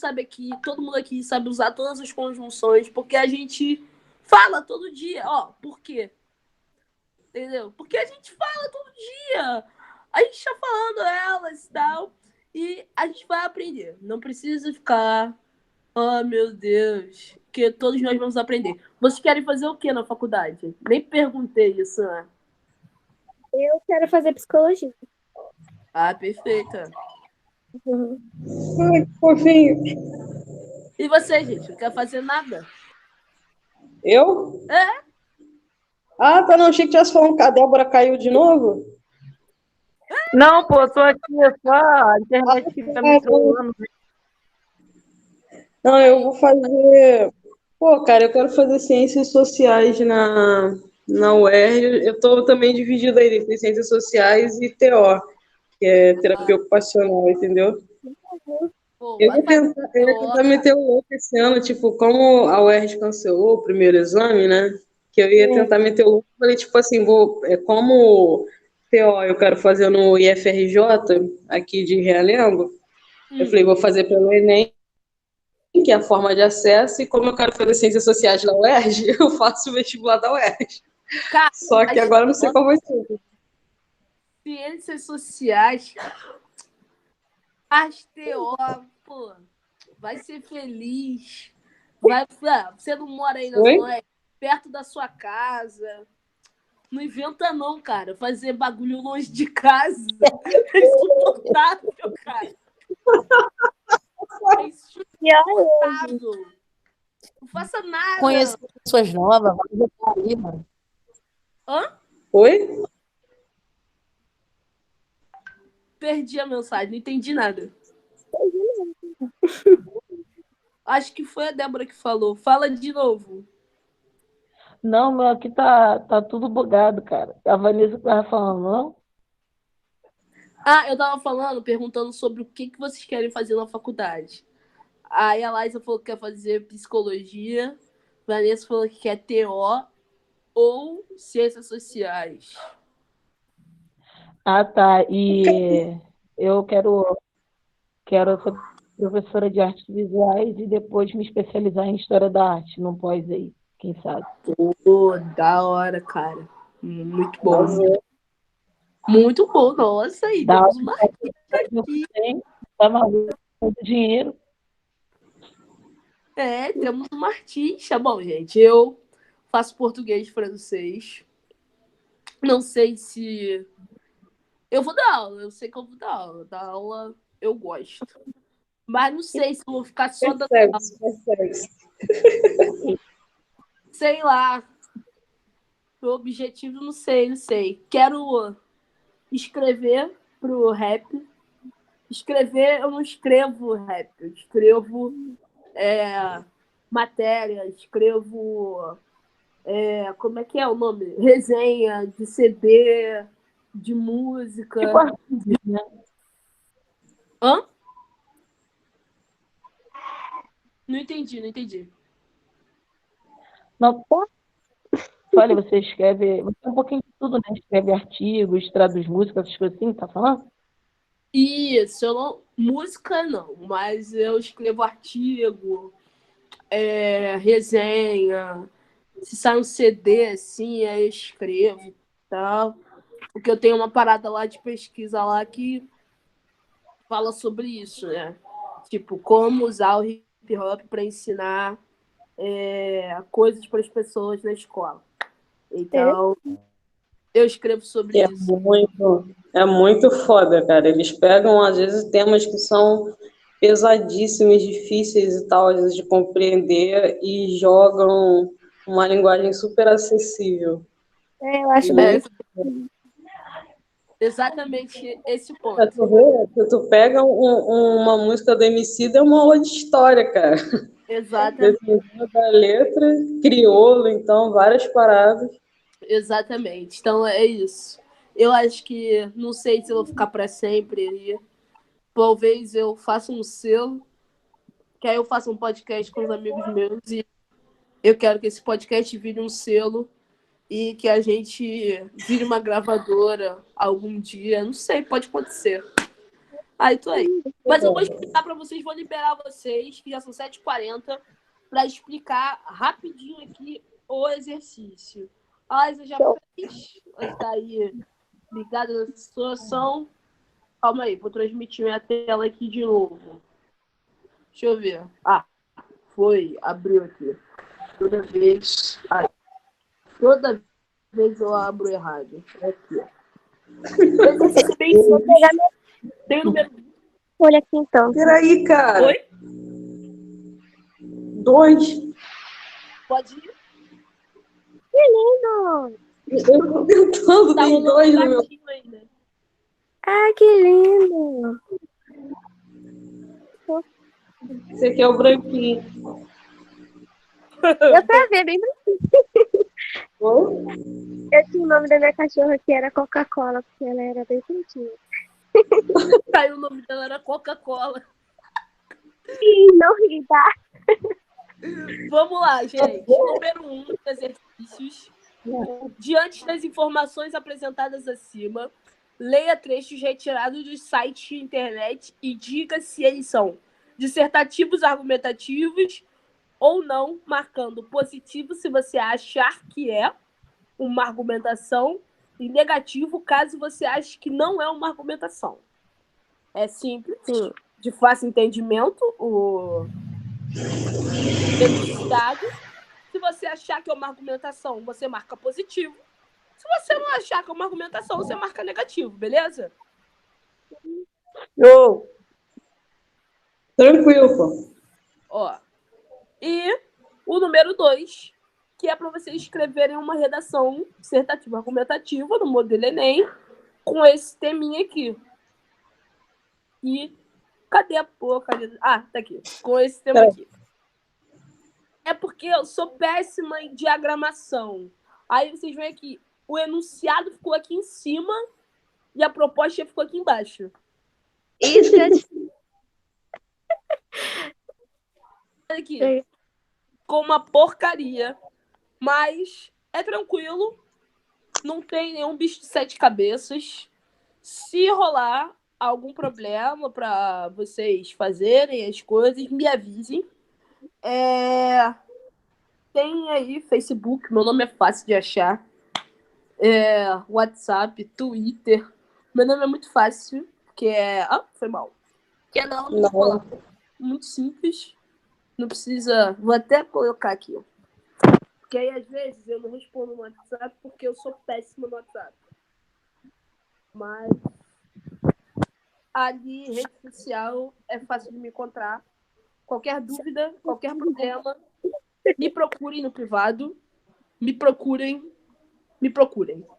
aqui sabe usar todas as conjunções, porque a gente fala todo dia. Ó, por quê? Entendeu? Porque a gente fala todo dia. A gente tá falando elas e tal. E a gente vai aprender. Não precisa ficar, oh, meu Deus, que todos nós vamos aprender. Vocês querem fazer o que na faculdade? Nem perguntei isso, né? Eu quero fazer psicologia. Ah, perfeita. Ai, que fofinho. E você, gente? Não quer fazer nada? Eu? É? Ah, tá, não, achei que tivesse falando que a Débora caiu de novo. Não, pô, tô aqui, só a internet fica me trolando. Não, eu vou fazer. Pô, cara, eu quero fazer ciências sociais na UERJ. Eu tô também dividida aí entre ciências sociais e TO, que é terapia ocupacional, entendeu? Pô, Eu vai ia tentar meter o louco esse ano, tipo, como a UERJ cancelou o primeiro exame, né? Que eu ia tentar meter o louco, falei, tipo assim, como TO eu quero fazer no IFRJ, aqui de Realengo, eu falei, vou fazer pelo Enem, que é a forma de acesso, e como eu quero fazer ciências sociais na UERJ, eu faço o vestibular da UERJ. Cara, Só que agora eu não sei qual vai ser. Ciências sociais, as TO, pô, vai ser feliz. Você não mora aí na zona, perto da sua casa. Não inventa não, cara. Fazer bagulho longe de casa é insuportável, cara. É insuportável. Não faça nada. Conhecer pessoas novas, vai aí, mano. Hã? Oi? Perdi a mensagem, não entendi nada. Acho que foi a Débora que falou. Fala de novo. Não, meu, aqui tá tudo bugado, cara. A Vanessa tava falando, não? Ah, eu tava falando, perguntando sobre o que vocês querem fazer na faculdade. Aí a Laísa falou que quer fazer psicologia. Vanessa falou que quer TO ou ciências sociais. Ah, tá. E eu quero ser professora de artes visuais e depois me especializar em história da arte, num pós aí, quem sabe. Pô, da hora, cara. Muito bom. Muito bom. Nossa, aí Dá temos uma artista aqui. Tá maluco, muito dinheiro. Temos uma artista. Bom, gente, eu faço português e francês. Não sei se... Eu vou dar aula, eu sei que eu vou dar aula. Dar aula eu gosto. Mas não sei se eu vou ficar só dando aula. Sei lá. O objetivo, não sei. Quero escrever pro rap. Escrever, eu não escrevo rap. Eu escrevo matéria, escrevo... como é que é o nome? Resenha de CD, de música. Tipo artista, né? Hã? Não entendi. Não, pô. Olha, você escreve um pouquinho de tudo, né? Escreve artigos, traduz música, essas coisas assim, tá falando? Isso, eu não... música não, mas eu escrevo artigo, resenha. Se sai um CD assim, aí eu escrevo e tal. Porque eu tenho uma parada lá de pesquisa lá que fala sobre isso, né? Tipo, como usar o hip hop para ensinar coisas para as pessoas na escola. Então, eu escrevo sobre isso. É muito foda, cara. Eles pegam, às vezes, temas que são pesadíssimos, difíceis e tal, às vezes, de compreender e jogam uma linguagem super acessível. Eu acho Exatamente esse ponto. Tu pega uma música do Emicida, é uma aula de história, cara. Exatamente. Dependendo da letra, crioulo, então, várias paradas. Exatamente. Então é isso. Eu acho que não sei se eu vou ficar para sempre ali. Talvez eu faça um selo, que aí eu faça um podcast com os amigos meus e eu quero que esse podcast vire um selo e que a gente vire uma gravadora algum dia. Não sei, pode acontecer. Aí tô aí. Mas eu vou explicar para vocês, vou liberar vocês, que já são 7h40, para explicar rapidinho aqui o exercício. A Laísa já fez, ela está aí ligada na situação. Calma aí, vou transmitir minha tela aqui de novo. Deixa eu ver. Ah, foi, abriu aqui. Toda vez eu abro errado. Aqui, ó. Exercício bem simples. Tem o número. Olha aqui então. Peraí, cara. Oi? 2. Pode ir? Que lindo! Eu tô tentando, Tá tem rolando 2 no meu. gatinho ainda. Ah, que lindo! Esse aqui é o branquinho. Eu pra ver, bem bonitinho. Oi? Eu tinha o nome da minha cachorra que era Coca-Cola, porque ela era bem bonitinha. Aí o nome dela era Coca-Cola. Sim, não ri, tá? Vamos lá, gente. Número 1 dos exercícios. Diante das informações apresentadas acima, leia trechos retirados do site de internet e diga se eles são dissertativos, argumentativos ou não, marcando positivo se você achar que é uma argumentação e negativo caso você ache que não é uma argumentação. É simples, Sim. de fácil entendimento, o enunciado. Se você achar que é uma argumentação, você marca positivo. Se você não achar que é uma argumentação, você marca negativo, beleza? Tranquilo, pô. Ó. E o número 2, que é para vocês escreverem uma redação dissertativa argumentativa no modelo Enem com esse teminha aqui. aqui. Cadê a porcaria? Ah, tá aqui. Com esse tema aqui. É porque eu sou péssima em diagramação. Aí vocês veem aqui, o enunciado ficou aqui em cima e a proposta ficou aqui embaixo. Isso é Aqui, com uma porcaria, mas é tranquilo, não tem nenhum bicho de 7 cabeças. Se rolar algum problema para vocês fazerem as coisas, me avisem. Tem aí Facebook, meu nome é fácil de achar. WhatsApp, Twitter. Meu nome é muito fácil, que é... Ah, foi mal. Que é não vou falar. Muito simples. Não precisa... Vou até colocar aqui. Porque aí, às vezes, eu não respondo no WhatsApp porque eu sou péssima no WhatsApp. Mas ali, rede social, é fácil de me encontrar. Qualquer dúvida, qualquer problema, me procurem no privado. Me procurem.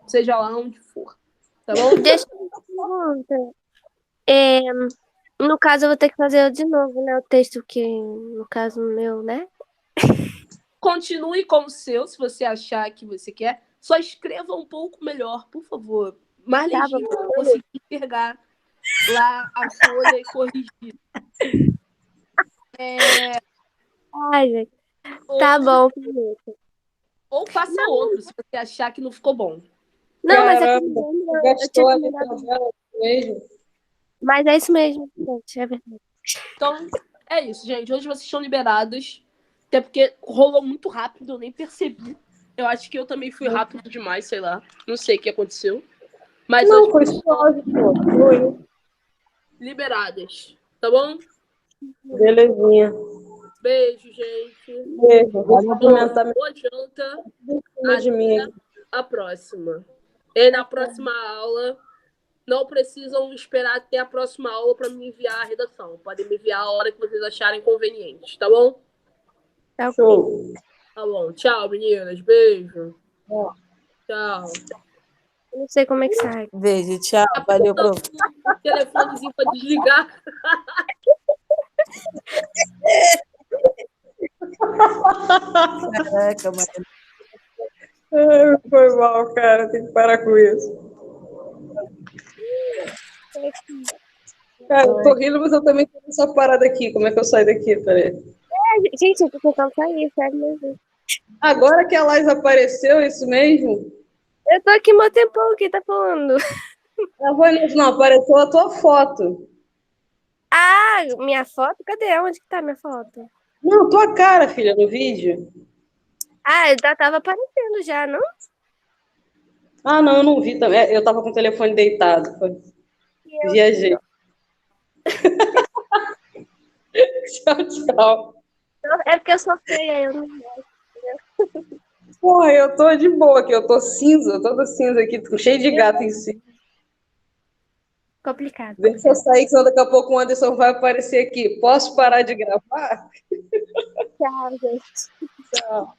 Seja lá onde for. Tá bom? Deixa eu uma pergunta. No caso, eu vou ter que fazer de novo, né? O texto que, no caso, meu, né? Continue com o seu, se você achar que você quer. Só escreva um pouco melhor, por favor. Mais Tá legível, para conseguir enxergar lá a folha e corrigir. Ai, gente. Tá bom, Felipe. Ou faça outro, se você achar que não ficou bom. Não, mas é que Caramba, eu gastou tinha a combinado. tabela mesmo. Mas é isso mesmo, gente, é verdade. Então, é isso, gente. Hoje vocês estão liberados. Até porque rolou muito rápido, eu nem percebi. Eu acho que eu também fui rápido demais, sei lá. Não sei o que aconteceu. Mas Não, hoje foi vocês suave, estão pô. Foi. liberadas. Tá bom? Belezinha. Beijo, gente. Beijo. Vou cumprimentar Boa janta. em cima de mim Até aqui. a próxima. E na próxima aula, não precisam esperar até a próxima aula para me enviar a redação. Podem me enviar a hora que vocês acharem conveniente, tá bom? Tá ok. Show. Tá bom. Tchau, meninas. Beijo. Ó. Tchau. Eu não sei como é que sai. Beijo, tchau. Valeu, prof. Um telefonezinho para desligar. Caraca, mano. Ai, foi mal, cara. Tem que parar com isso. Cara, eu tô rindo, mas eu também tenho essa parada aqui. Como é que eu saio daqui? Peraí. Gente, eu tô tentando sair, sério mesmo. Agora que a Laís apareceu, é isso mesmo? Eu tô aqui mó tempão, quem tá falando? Não, apareceu a tua foto. Ah, minha foto? Cadê? Onde que tá minha foto? Não, tua cara, filha, no vídeo. Ah, já tava aparecendo já, não? Ah, não, eu não vi também. Eu tava com o telefone deitado. Viajei. Tchau, tchau. É porque eu sou feia, eu não gosto. Porra, eu tô de boa aqui. Eu tô cinza, toda cinza aqui, cheio de gato em cima. Complicado. Deixa eu sair, que senão daqui a pouco o Anderson vai aparecer aqui. Posso parar de gravar? Tchau, gente. Tchau.